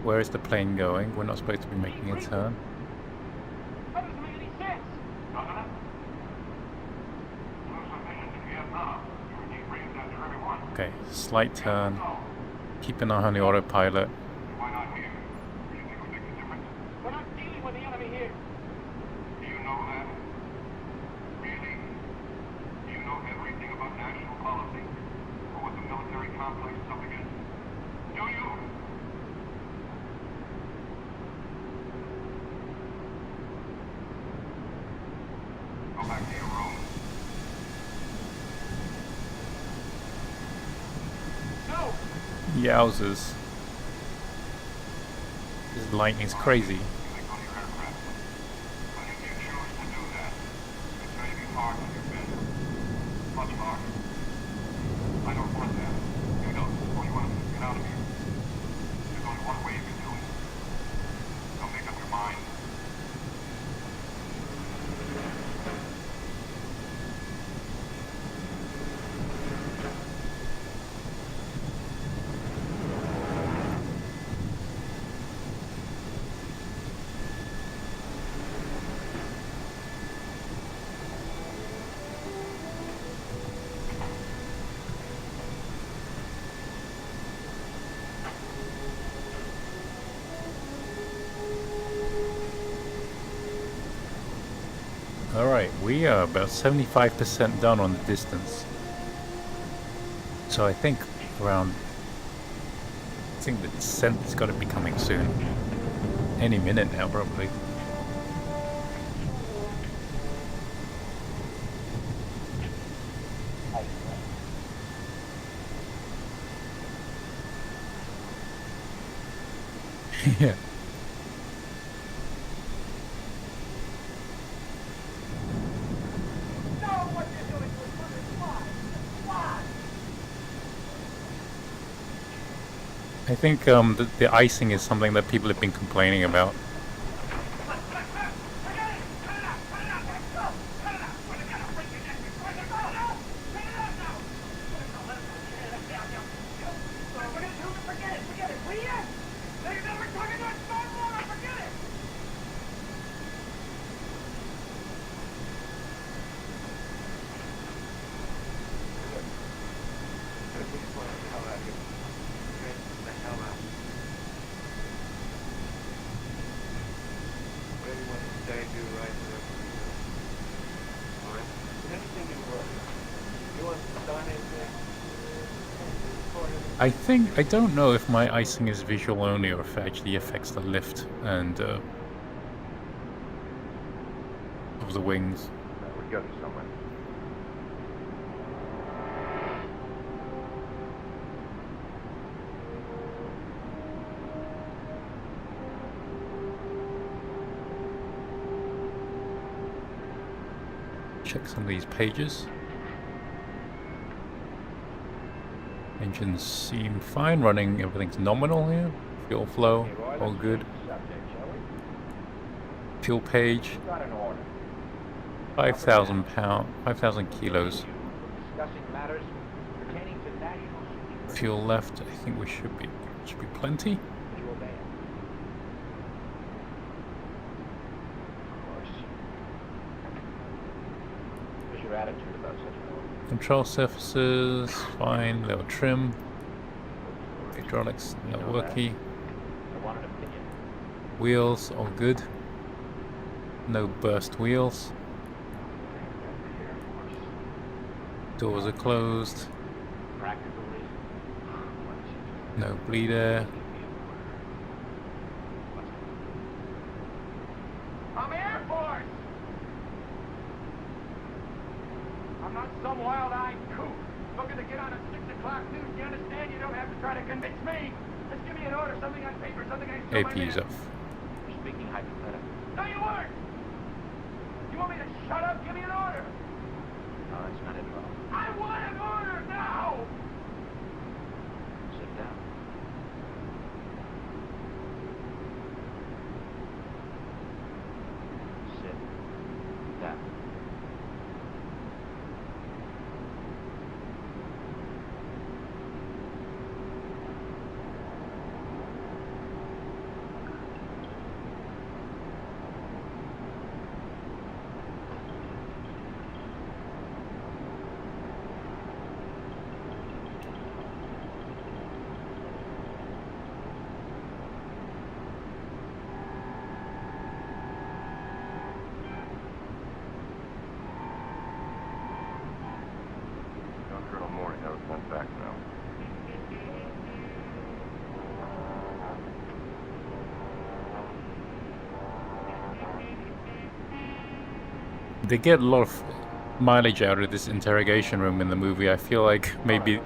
Where is the plane going? We're not supposed to be making a turn. That doesn't make any sense. Doesn't it? Lose some vision in Vietnam. You were debriefed after everyone. Okay, slight turn. Keep an eye on the autopilot. Why not here? Do you think it would make a difference? We're not dealing with the enemy here. Do you know that? Really? Do you know everything about national policy? Or what the military complex is up against? Do you? Go back to your room. No! Yowzers. This lightning's crazy. I don't want that. You don't. All you want to get out of here. There's only one way you can do it. So make up your mind. Alright, we are about 75% done on the distance. So I think the descent is got to be coming soon. Any minute now, probably. Yeah. I think the icing is something that people have been complaining about. I don't know if my icing is visual only or if it actually affects the lift and of the wings. We're getting somewhere. Check some of these pages. Engines seem fine, running, everything's nominal here. Fuel flow, all good. Fuel page, 5,000 kilos. Fuel left, I think we should be plenty. What's your attitude about such a Control surfaces, fine, little trim. Hydraulics, not worky. Wheels, all good. No burst wheels. Doors are closed. Practically. No bleeder. I'm Air Force! I'm not some wild-eyed kook looking to get on a 6 o'clock news. You understand? You don't have to try to convince me. Just give me an order, something on paper, something I can show my AP's men. off. You're speaking hypothetically. No, you weren't! You want me to shut up? Give me an order! No, that's not it at all. I want an order now! Sit down. Sit down. Colonel Moore never went back now. They get a lot of mileage out of this interrogation room in the movie. I feel like maybe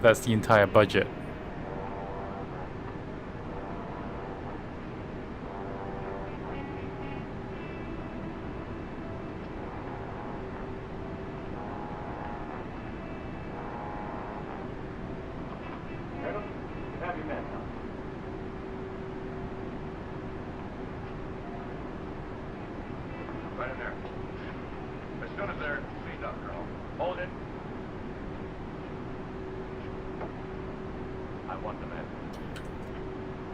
that's the entire budget. Colonel, you have your men, huh? Right in there. As soon as they're cleaned up, Colonel. Hold it. I want the men.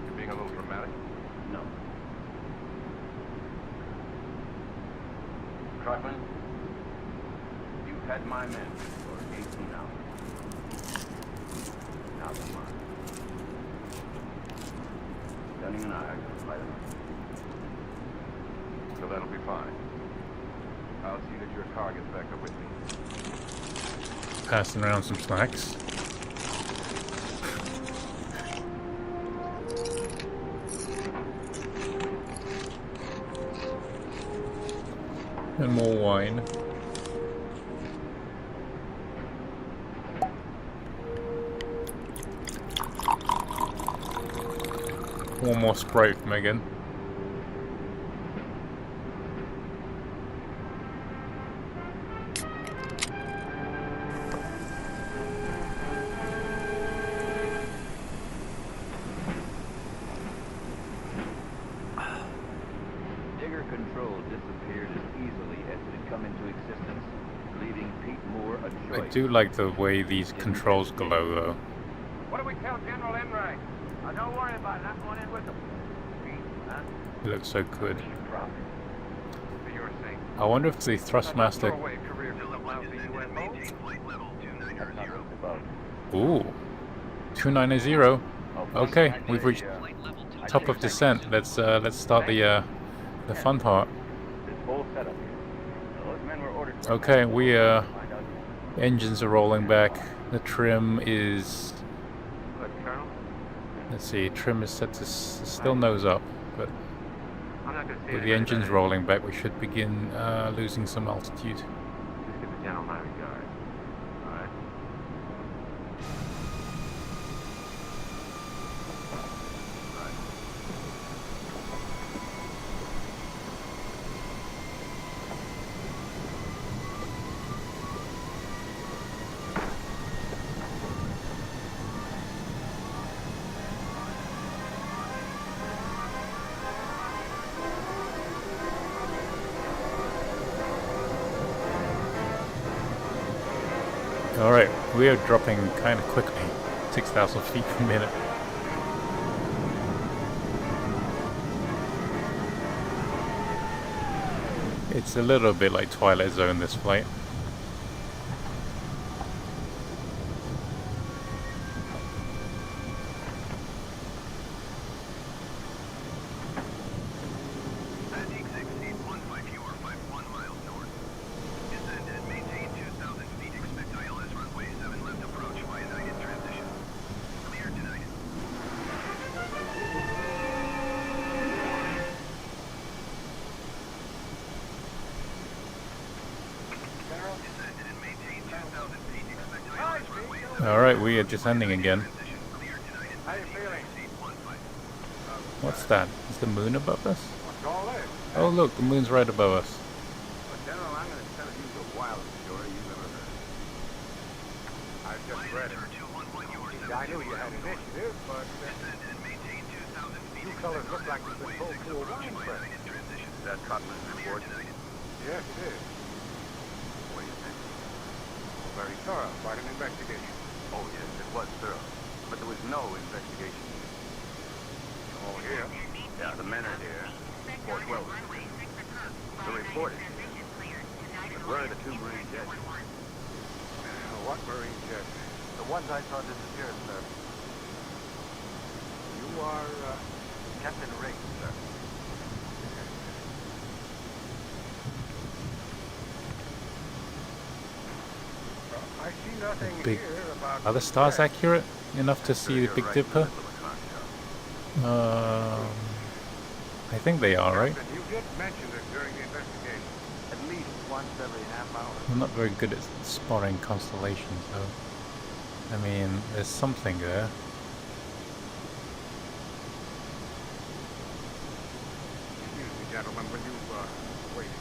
You're being a little dramatic? No. Truckman? You've had my men for 18 hours. Now they're mine. Dunning and I are going to fight them. So that'll be fine. I'll see that your car gets back up with me. Passing around some snacks. And more wine. One more Sprite, Megan. Digger control disappeared as easily as it had come into existence, leaving Pete Moore a choice. I do like the way these controls glow, though. What do we tell General Enright? Oh, don't worry about it. I'm going in with them. Pete, huh? It looks so good. Drop it. For your sake. I wonder if the Thrustmaster. Throwaway career for the lousy UFO. Ooh, 290. Okay, we've reached top of descent. Let's start the fun part. This whole setup here. Those men were ordered to Okay, we engines are rolling back. The trim is. Let's see, trim is set to still nose up, but with the engines rolling back, we should begin losing some altitude. Just give the general my regards. All right? Alright, we are dropping kind of quickly, 6,000 feet per minute. It's a little bit like Twilight Zone, this flight. Alright, we are descending again. How you feeling? What's that? Is the moon above us? What's all this? Oh look, the moon's right above us. Well, General, I'm going to tell you the wildest story you've ever heard. I've just read it. I knew you had initiative, but you fellas look like you've been told to a wine press. Is that Cotton's report? Yes, it is. What do you think? Very thorough, quite an investigation. Oh, yes, it was thorough. But there was no investigation. Oh, here? Yeah, the men are here. 412. The report is here. But where are the two Marine jets? What Marine jets? The ones I saw disappear, sir. You are, Captain Riggs, sir. I see nothing Big. here about... Are the stars accurate enough to see the Big Dipper? I think they are, right? You did mention it during the investigation. At least once every half hour. I'm not very good at spotting constellations, though. I mean, there's something there. Excuse me, gentlemen, will you, wait?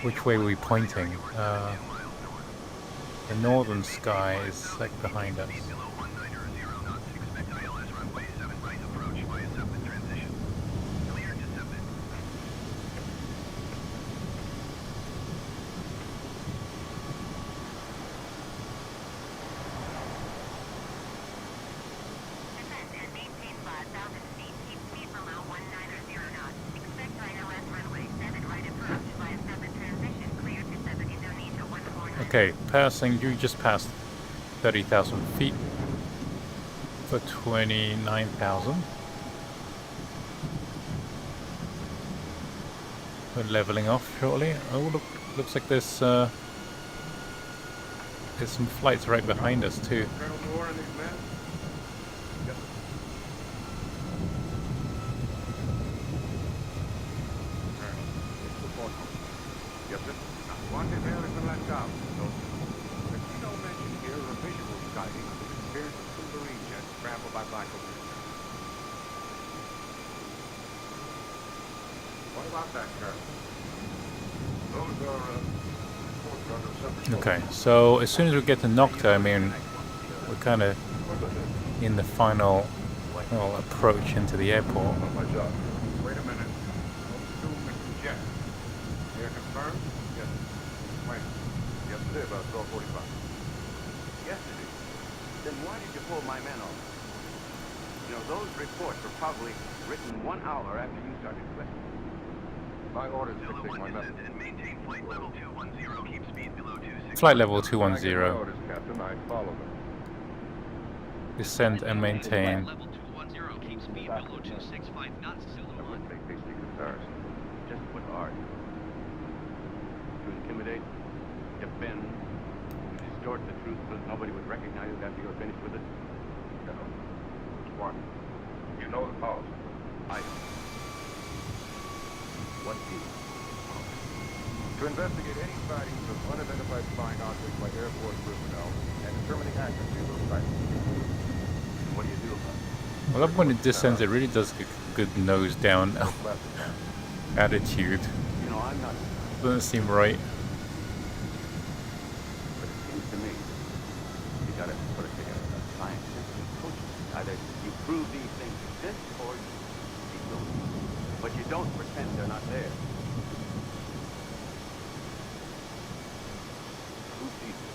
Which way are we pointing? The northern sky is like behind us. Okay, passing, you just passed 30,000 feet for 29,000. We're leveling off shortly. Oh, look, looks like there's some flights right behind us too. Okay, so as soon as we get to Nocta, I mean, we're kind of in the final approach into the airport. Wait a minute. Jet. Air confirmed? Yes. When? Yesterday about 12:45. Yesterday? Then why did you pull my men over? You know, those reports were probably written 1 hour after you started questioning. My orders dictate my method. Flight level 210. My orders, Captain. I follow them. Descend and maintain. Level 210 keeps speed below 265 knots. Make hasty comparison. Just put hard. To intimidate, defend, to distort the truth so that nobody would recognize it after you're finished with it. No. What? You know the policy. I don't. What do you? To investigate any sightings of unidentified flying objects by Air Force personnel and determine the accuracy of those sightings. And what do you do about it? Well, when it descends, it really does get a good nose down attitude. You know, I'm not... Doesn't seem right. But it seems to me you gotta put it together a scientific approach. Either you prove these things exist or you don't. But you don't pretend they're not there. Who sees it?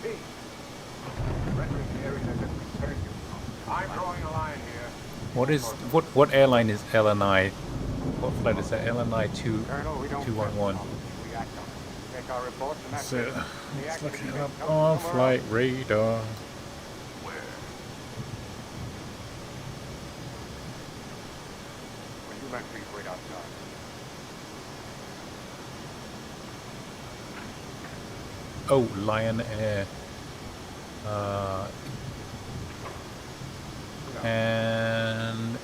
Me. Rendering the area that concern you. I'm drawing a line here. What airline is LNI? What flight is that? LNI 211. We act on it. Take our reports and that's So, it. it's looking up on flight radar. Where? Well, you men please wait outside. Oh, Lion Air. And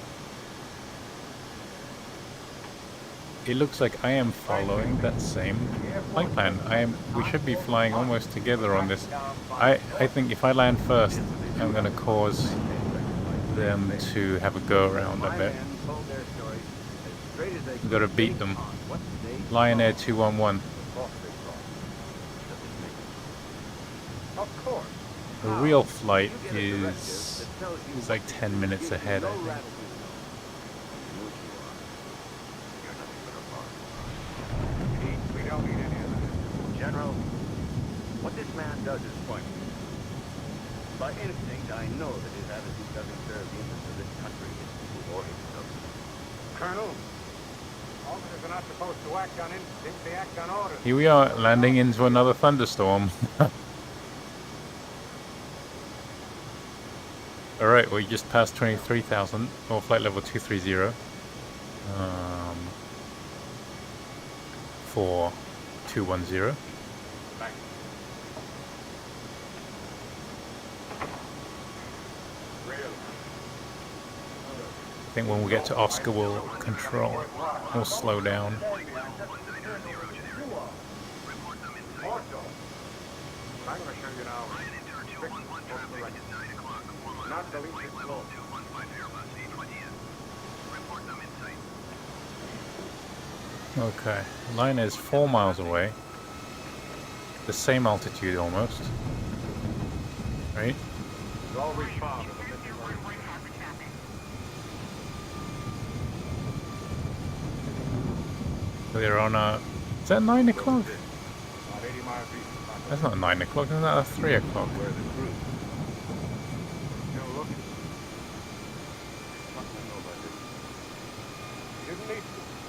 it looks like I am following that same flight plan. We should be flying almost together on this. I think if I land first, I'm gonna cause them to have a go around a bit. We've got to beat them. Lion Air 211. Of course. The real flight is like 10 minutes ahead, I think. We don't need any of that. General, what this man does is pointless. By instinct, I know that his attitude doesn't serve the interests of this country, its people, or himself. Colonel, officers are not supposed to act on instinct, they act on orders. Here we are, landing into another thunderstorm. Alright, we just passed 23,000, or flight level 230. For 210. I think when we get to Oscar, we'll control, we'll slow down. Okay, line is 4 miles away. The same altitude almost. Right? We're on a... Is that 9 o'clock? That's not 9 o'clock, isn't that 3 o'clock?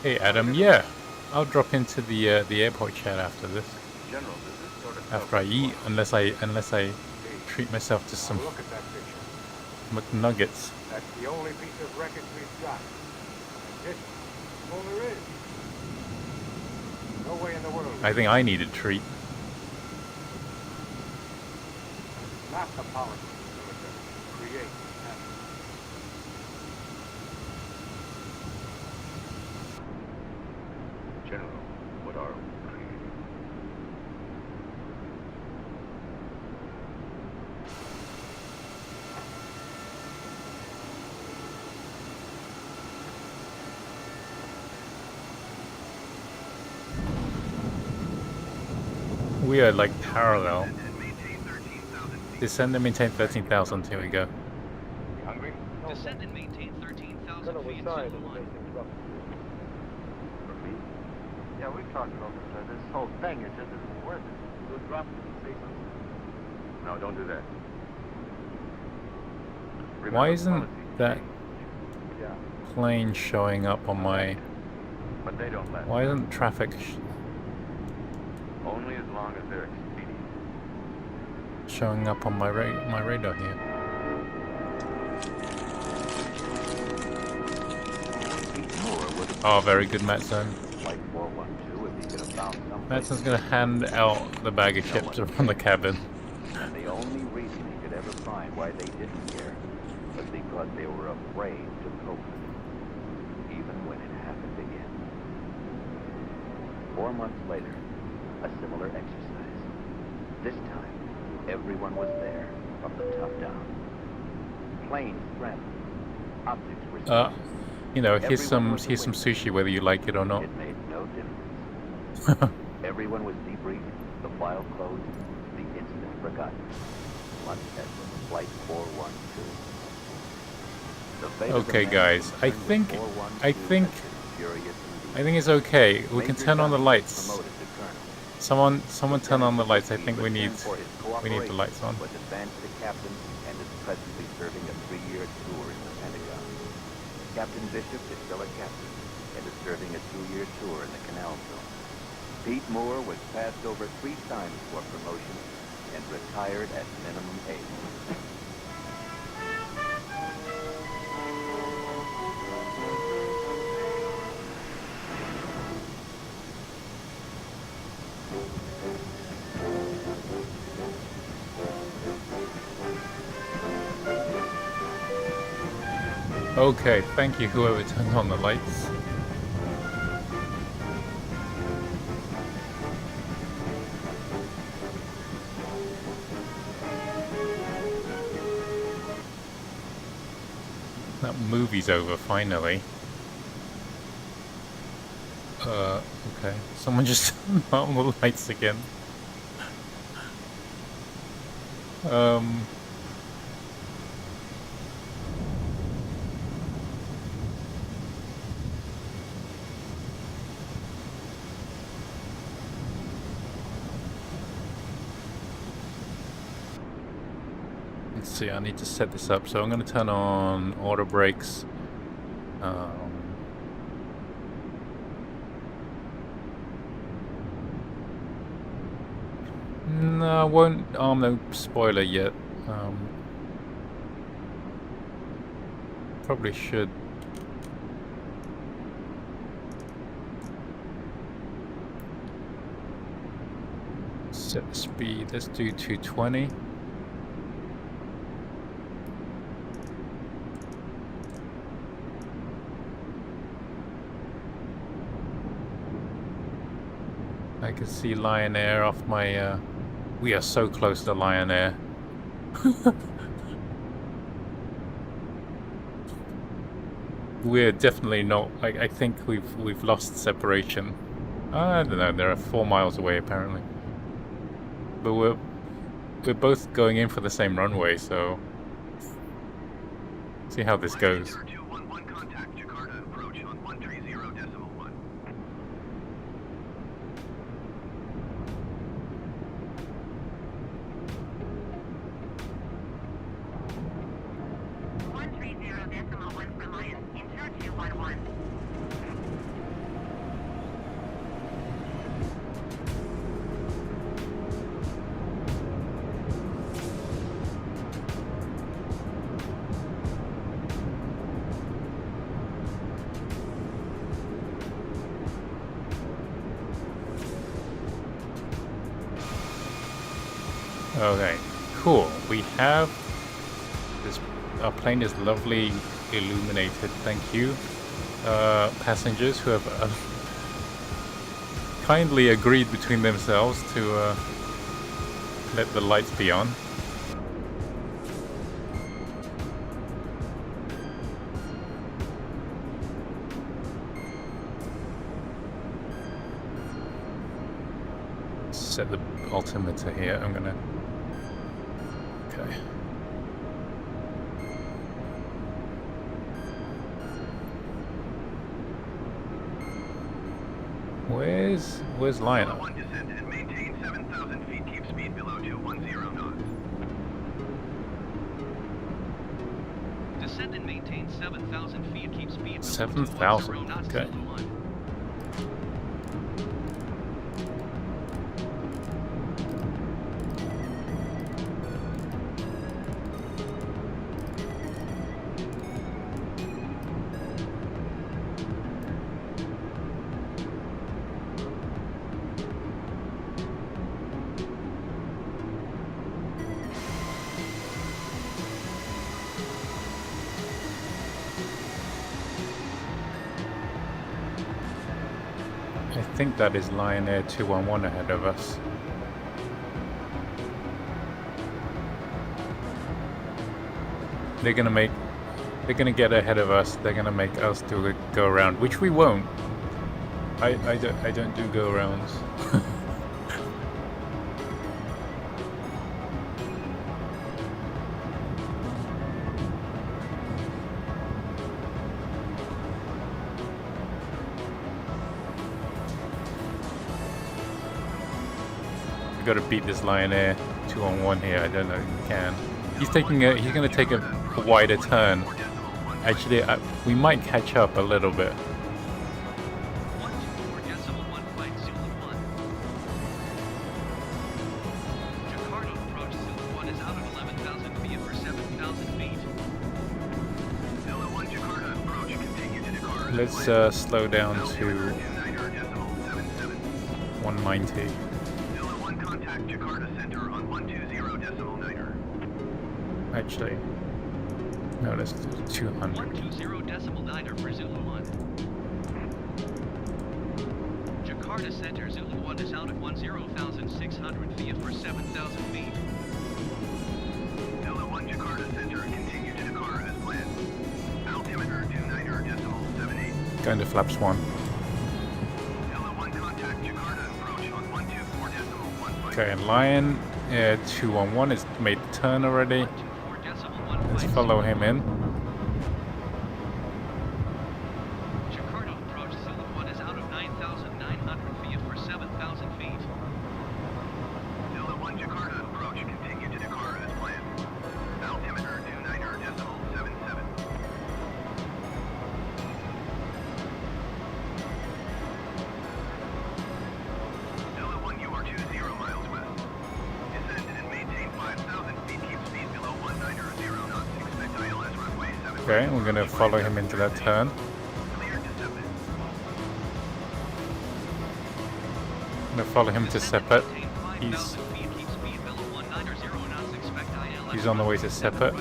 Hey Adam, yeah, I'll drop into the airport chat after this. After I eat, unless I treat myself to some McNuggets. That's the only piece of wreckage we've got. This is all there is. No way in the world. I think I need a treat. Not the politics that create happiness. General, what are we creating? We are like parallel. Descend and maintain 13,000. Here we go. Hungry? Descend and maintain 13,000 feet. Yeah, we've talked about this. This whole thing, it just isn't worth it. So drop it and say something. No, don't do that. Why isn't that plane showing up on my... But they don't let. Why isn't traffic Only as long as they're expedient. showing up on my radar here? Oh, very good, Matson. Matson's gonna hand out the bag of chips around the cabin. And the only reason he could ever find why they didn't care was because they were afraid to cope with it, even when it happened again. 4 months later, a similar exercise. This time, everyone was there, from the top down. Planes scrambled. Objects were you know, here's some sushi, whether you like it or not. It made no difference. Everyone was debriefed, the file closed, the incident forgotten. Much as with Flight 412. Okay, guys, I think it's okay. We can turn on the lights. Someone turn on the lights. I think we need the lights on. Was advanced to captain and is presently serving a 3-year tour in the Pentagon. Captain Bishop is still a captain and is serving a 2-year tour in the Canal Zone. Pete Moore was passed over 3 times for promotion and retired at minimum age. Okay, thank you whoever turned on the lights. That movie's over finally. Okay. Someone just turned on the lights again. Let's see, I need to set this up. So I'm going to turn on auto brakes. No, I won't arm the spoiler yet. Probably should. Set the speed. Let's do 220. I can see Lion Air off my... we are so close to Lion Air. We're definitely not... I think we've lost separation. I don't know, they're 4 miles away apparently. But we're both going in for the same runway, so... see how this goes. Contact Jakarta approach on 130.1. 130.1 for Lion. Enter 211. Okay, cool. We have this. Our plane is lovely illuminated. Thank you, passengers who have kindly agreed between themselves to let the lights be on. Set the altimeter here. I'm gonna. Okay. Where's Lion? One descent and maintain 7,000 feet. Keep speed below 210 knots. Descend and maintain 7,000 feet. Keep speed below 7,000. 210 knots. Okay. I think that is Lion Air 211 ahead of us. They're gonna get ahead of us. They're gonna make us do a go around, which we won't. I don't do go arounds. We gotta beat this Lion Air 2-on-1 here. I don't know if we can. He's gonna take a wider turn. Actually, we might catch up a little bit. Jakarta approach Zulu 1 is out of 11,000 feet for 7,000 feet. Zulu 1 Jakarta approach, continue to Jakarta. Let's slow down to 190. Zulu 1 contact Jakarta center on 120.9er. Actually, no, let's do 200. 120.9er for Zulu 1. Jakarta center, Zulu 1 is out at 10,600 feet for 7,000 feet. Zulu 1 Jakarta center, continue to Jakarta as planned. Going to flaps 1. Okay, Lion 211 has made the turn already. Let's follow him in. Jakarta approach Zulu 1 is out of 9,900 feet for 7,000 feet. Zulu 1 Jakarta approach, continue to Jakarta as planned. Altimeter 29.77. Zulu 1, you are 20 miles west. Descend and maintain 5,000 feet, keep speed below 190 knots. Expect ILS runway 7. Okay, we're gonna follow him into that turn. I'm gonna follow him to Sepet. He's on the way to Sepet.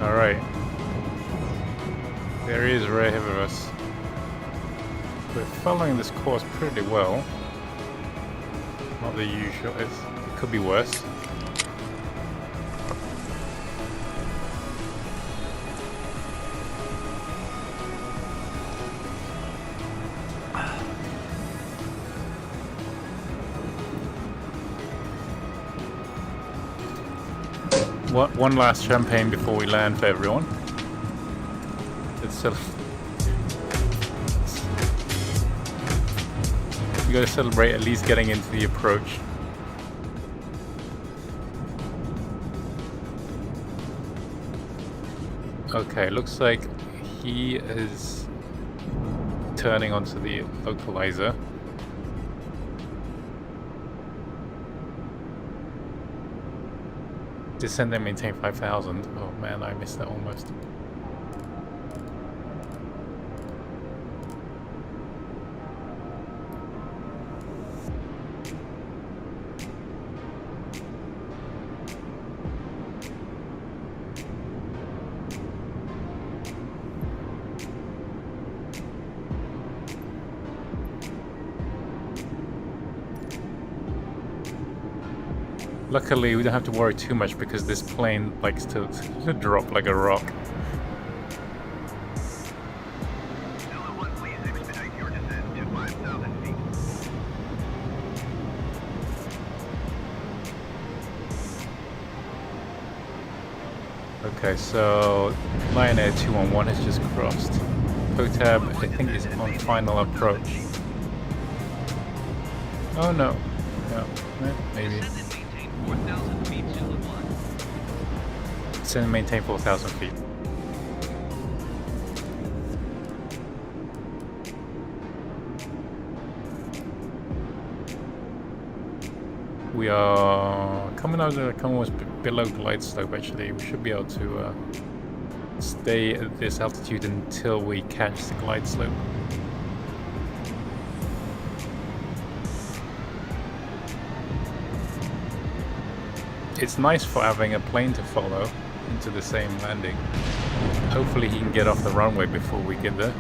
Alright. There he is right ahead of us. We're following this course pretty well. Not the usual. It could be worse. One last champagne before we land for everyone. It's you gotta celebrate at least getting into the approach. Okay, looks like he is turning onto the localizer. Descend and maintain 5,000. Oh man, I missed that almost. Luckily, we don't have to worry too much because this plane likes to drop like a rock. Okay, so Lion Air 211 has just crossed. POTAB, I think, is on final approach. Oh no. No, maybe. Descend and maintain 4,000 feet. We are coming almost below glide slope actually. We should be able to stay at this altitude until we catch the glide slope. It's nice for having a plane to follow into the same landing. Hopefully he can get off the runway before we get there.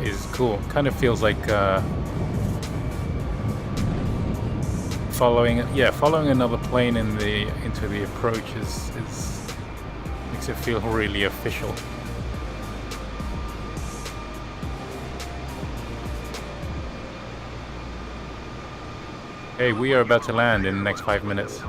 Is cool. Kind of feels like following another plane into the approach is makes it feel really official. Hey, we are about to land in the next 5 minutes.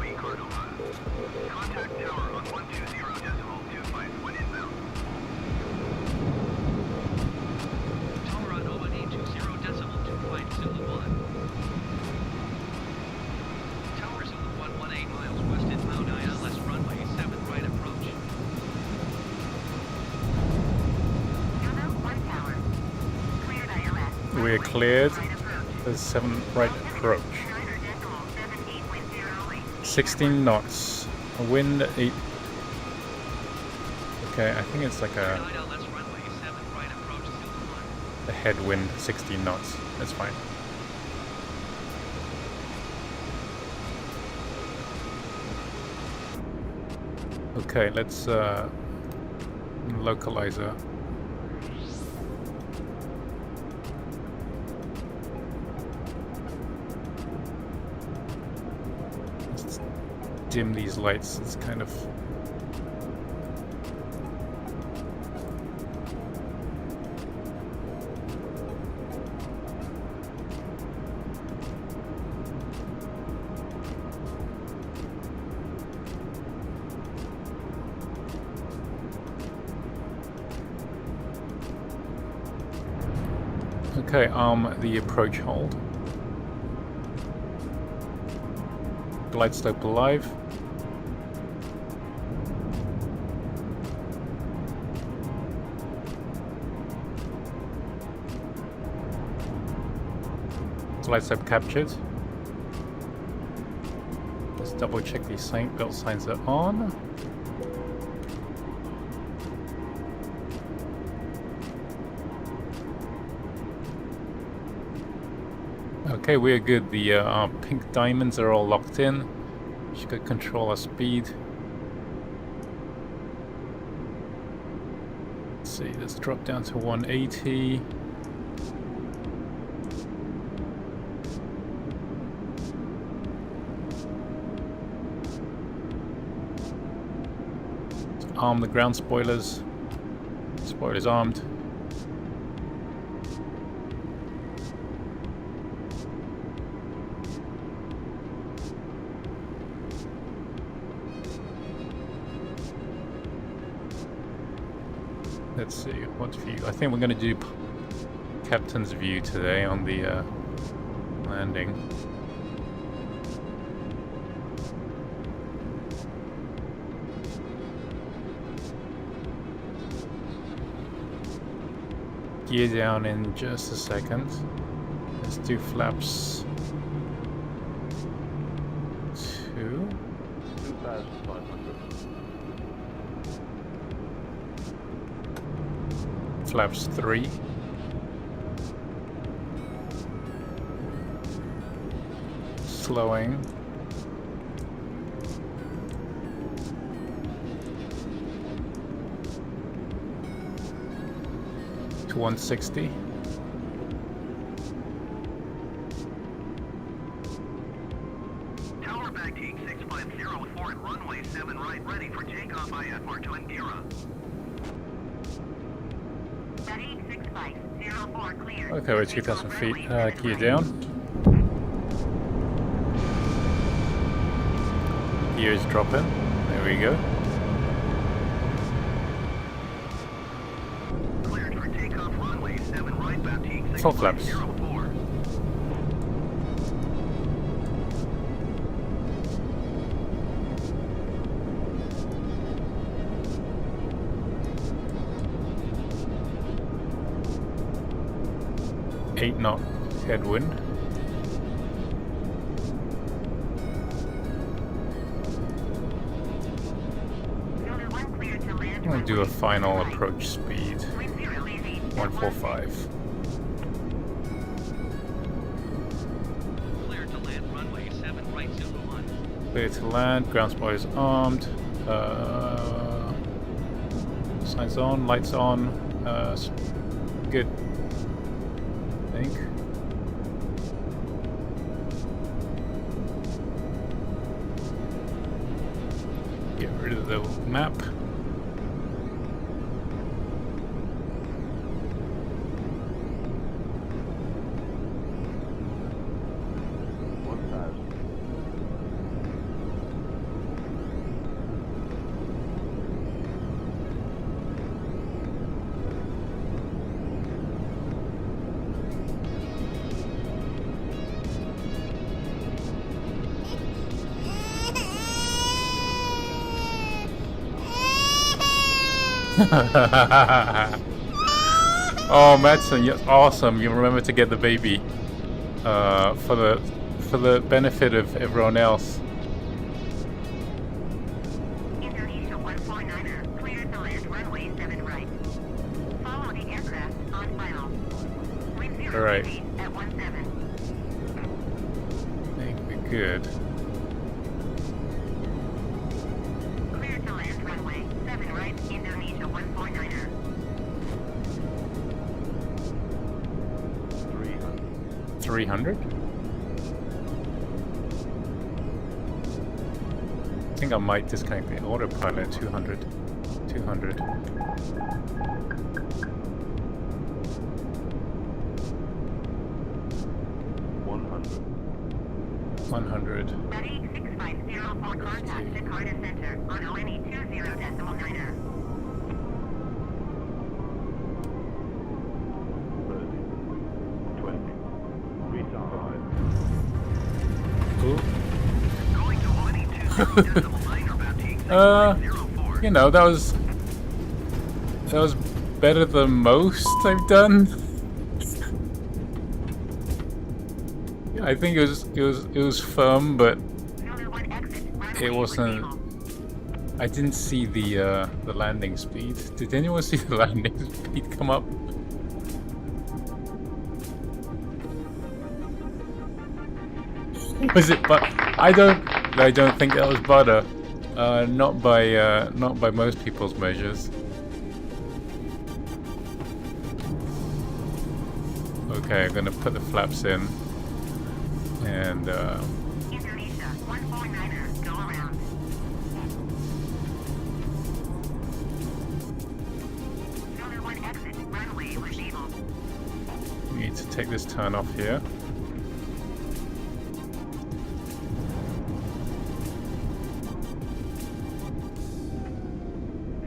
We're cleared. There's 7 right approach. 16 knots. Wind 8. Okay, I think it's like a headwind, 16 knots. That's fine. Okay, let's localizer. Let's dim these lights. It's kind of okay, the approach hold. Glide slope alive. Glide slope captured. Let's double check these belt signs are on. Okay, we're good. The our pink diamonds are all locked in. Should go control our speed. Let's see, let's drop down to 180. Let's arm the ground spoilers. Spoilers armed. Let's see, what view? I think we're going to do captain's view today on the landing. Gear down in just a second. Let's do flaps 2. 2,500. Flaps 3. Slowing. To 160. Tower back Team 650 forward runway 7 right, ready for takeoff IFR to Indira. Okay, we're 2,000 feet. Gear down. Gear is dropping. There we go. Cleared for takeoff runway 7 right, Baptiste Full flaps. 604. Eight knot headwind. I'm going to do a final approach speed. 145. Cleared to land runway 7 right 01. Clear to land. Ground spoilers armed. Signs on. Lights on. Good. I think. Get rid of the map. Oh, Madsen, you're awesome! You remember to get the baby for the benefit of everyone else. Indonesia 1 149er, clear to land runway 7 right. Follow the aircraft on final. Wind 0 Alright. at 17. I think we're good. Clear to land runway 7 right, Indonesia 149er. 300? I think I might disconnect the autopilot. 200. 200. 100. Ready 650 for contact Jakarta Center on ONE 20.9er. 20. Retard. You know, that was better than most I've done. I think it was firm, but it wasn't. I didn't see the landing speed. Did anyone see the landing speed come up? Was it? But I don't think that was butter. Not by most people's measures. Okay, I'm gonna put the flaps in, and Indonesia 149er, go around. Filter 1 exit, runway was able. we need to take this turn off here.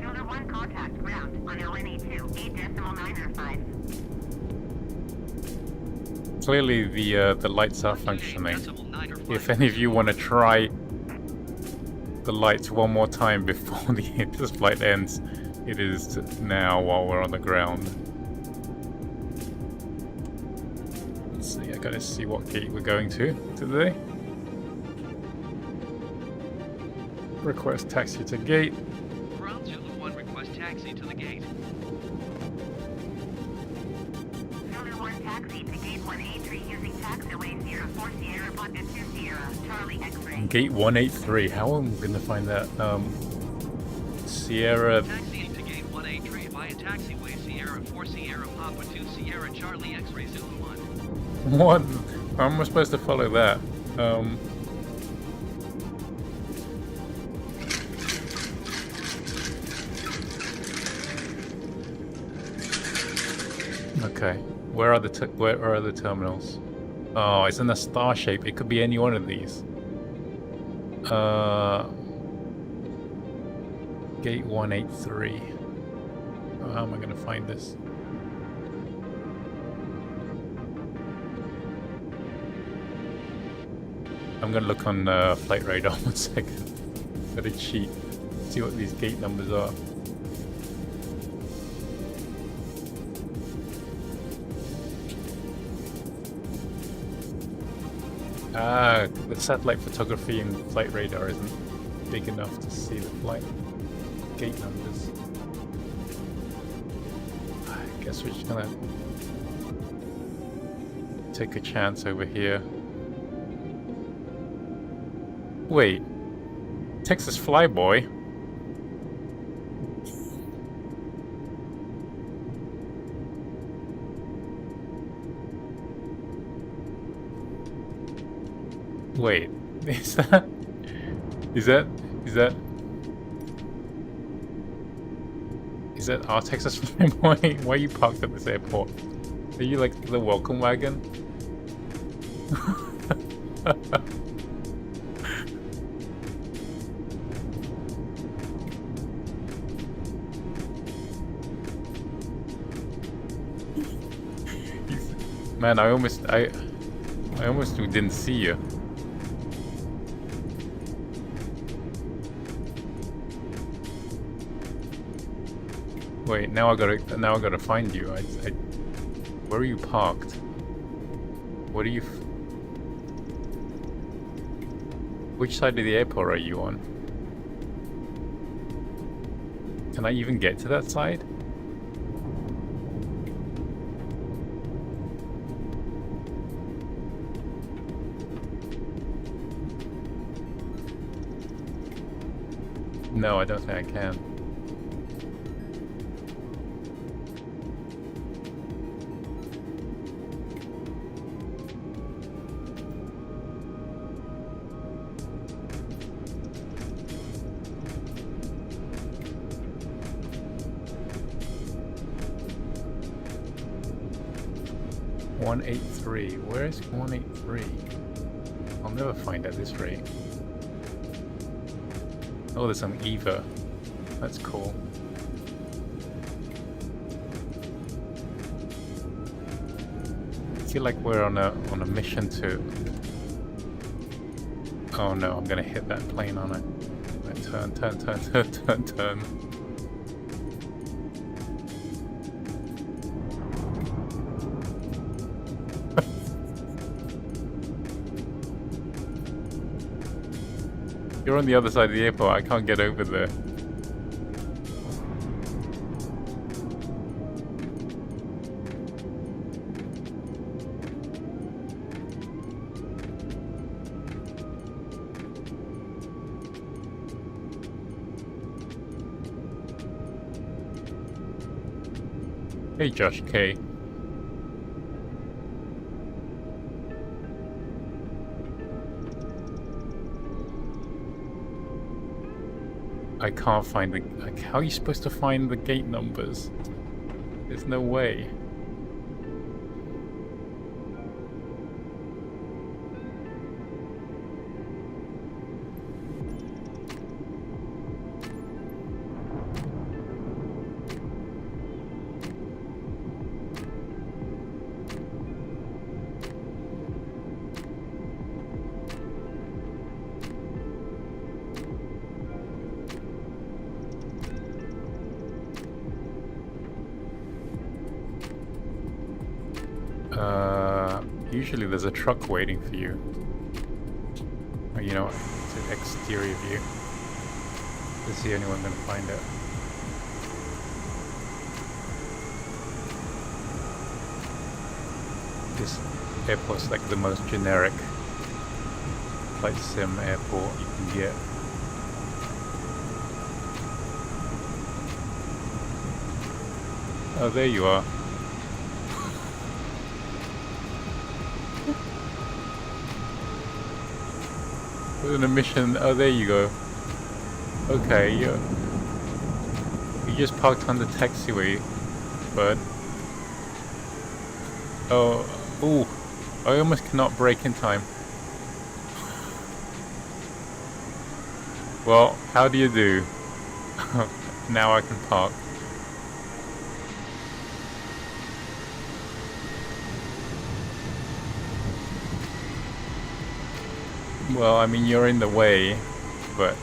Filter 1 contact ground on ONE 2, 8.905. Clearly the lights are functioning. If any of you want to try the lights one more time before this flight ends, it is now while we're on the ground. Let's see, I gotta see what gate we're going to today. Request taxi to gate. Ground Zulu 1 request taxi to the gate. Filter 1 taxi to gate 183 using taxiway 04 Sierra Bucket 2 Sierra, Charlie X-ray. Gate 183. How am I gonna find that? Sierra. Taxiing to gate 183 via taxiway Sierra 4 Sierra Papa 2 Sierra Charlie X-ray Zulu 1. What? How am I supposed to follow that? Okay. Where are the terminals? Oh, it's in a star shape. It could be any one of these. Gate 183. Oh, how am I going to find this? I'm going to look on flight radar 1 second. Gotta cheat. See what these gate numbers are. Ah, the satellite photography and flight radar isn't big enough to see the flight gate numbers. I guess we're just gonna take a chance over here. Wait, Texas Flyboy? Wait, is that our Texas Flyboy? Why are you parked at this airport? Are you like the welcome wagon? Man, I almost didn't see you. Wait, now I gotta find you. Where are you parked? What are you? Which side of the airport are you on? Can I even get to that side? No, I don't think I can. .183. Where is 183? I'll never find at this rate. Oh, there's some EVA. That's cool. I feel like we're on a mission to. Oh no, I'm gonna hit that plane on it. Right, turn. You're on the other side of the airport, I can't get over there. Hey Josh K. I can't find the... Like, how are you supposed to find the gate numbers? There's no way. Usually there's a truck waiting for you. Or, you know, it's an exterior view. This is the only way I'm going to find it. This airport's like the most generic flight sim airport you can get. Oh, there you are. In a mission. Oh, there you go. Okay, you just parked on the taxiway, but ooh, I almost cannot brake in time. Well, how do you do? Now I can park. Well, I mean, you're in the way, but...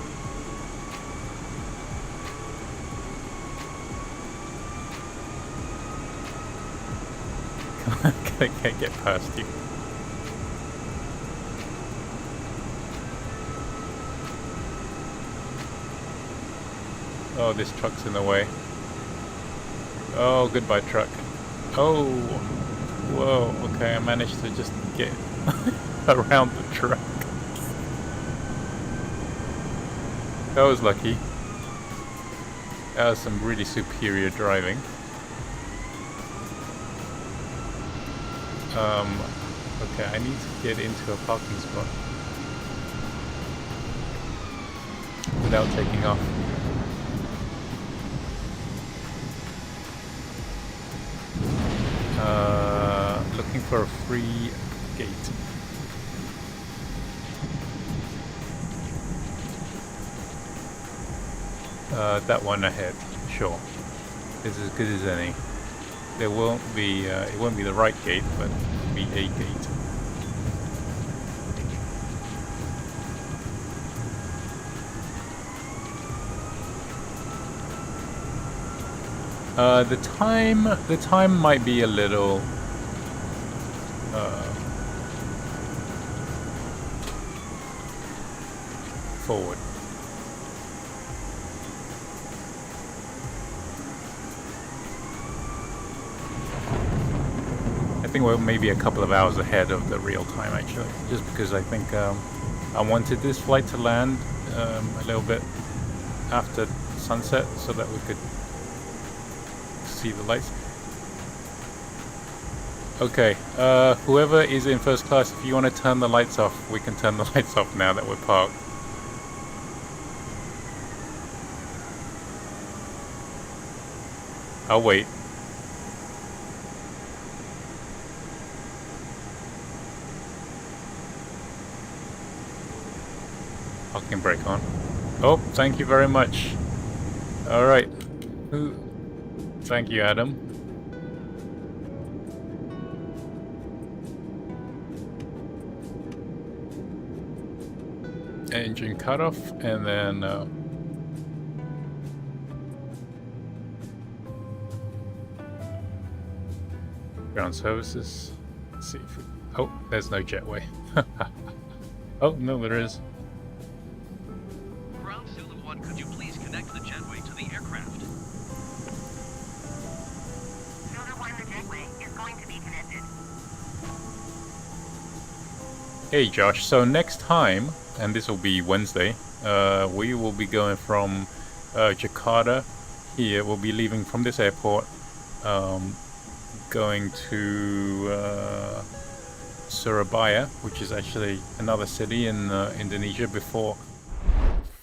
I can't get past you. Oh, this truck's in the way. Oh, goodbye, truck. Oh! Whoa, okay, I managed to just get around the truck. That was lucky. That was some really superior driving. Okay, I need to get into a parking spot without taking off. Looking for a free gate. That one ahead, sure. It's as good as any. There won't be, it won't be the right gate, but it'll be a gate. The time might be a little forward. think we're maybe a couple of hours ahead of the real time actually, just because I think I wanted this flight to land a little bit after sunset so that we could see the lights. Okay, whoever is in first class, if you want to turn the lights off, we can turn the lights off now that we're parked. I'll wait. Parking brake on. Oh, thank you very much. Alright. Thank you, Adam. Engine cutoff, and then ground services. Let's see if we, oh, there's no jetway. Oh, no, there is. Ground Zulu 1, could you please connect the jetway to the aircraft? Zulu 1, the jetway is going to be connected. Hey Josh, so next time, and this will be Wednesday, we will be going from Jakarta here. We'll be leaving from this airport, going to Surabaya, which is actually another city in Indonesia, before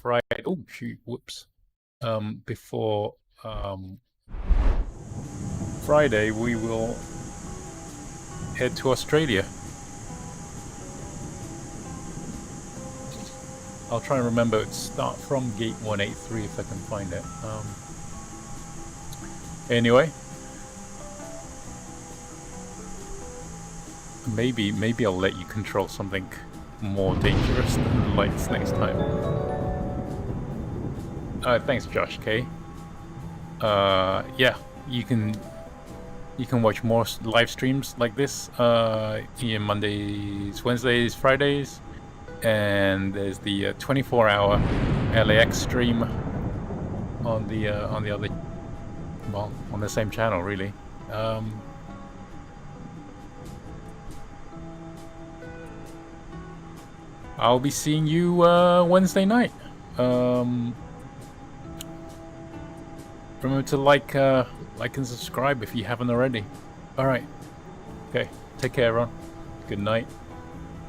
Friday. Oh shoot, whoops. Before Friday, we will head to Australia. I'll try and remember to start from gate 183 if I can find it. Anyway, maybe I'll let you control something more dangerous than the lights next time. Thanks, Josh K. Yeah, you can watch more live streams like this Mondays, Wednesdays, Fridays. And there's the 24-hour LAX stream on the other, well, on the same channel, really. I'll be seeing you Wednesday night. Remember to like and subscribe if you haven't already. All right. Okay. Take care, everyone. Good night.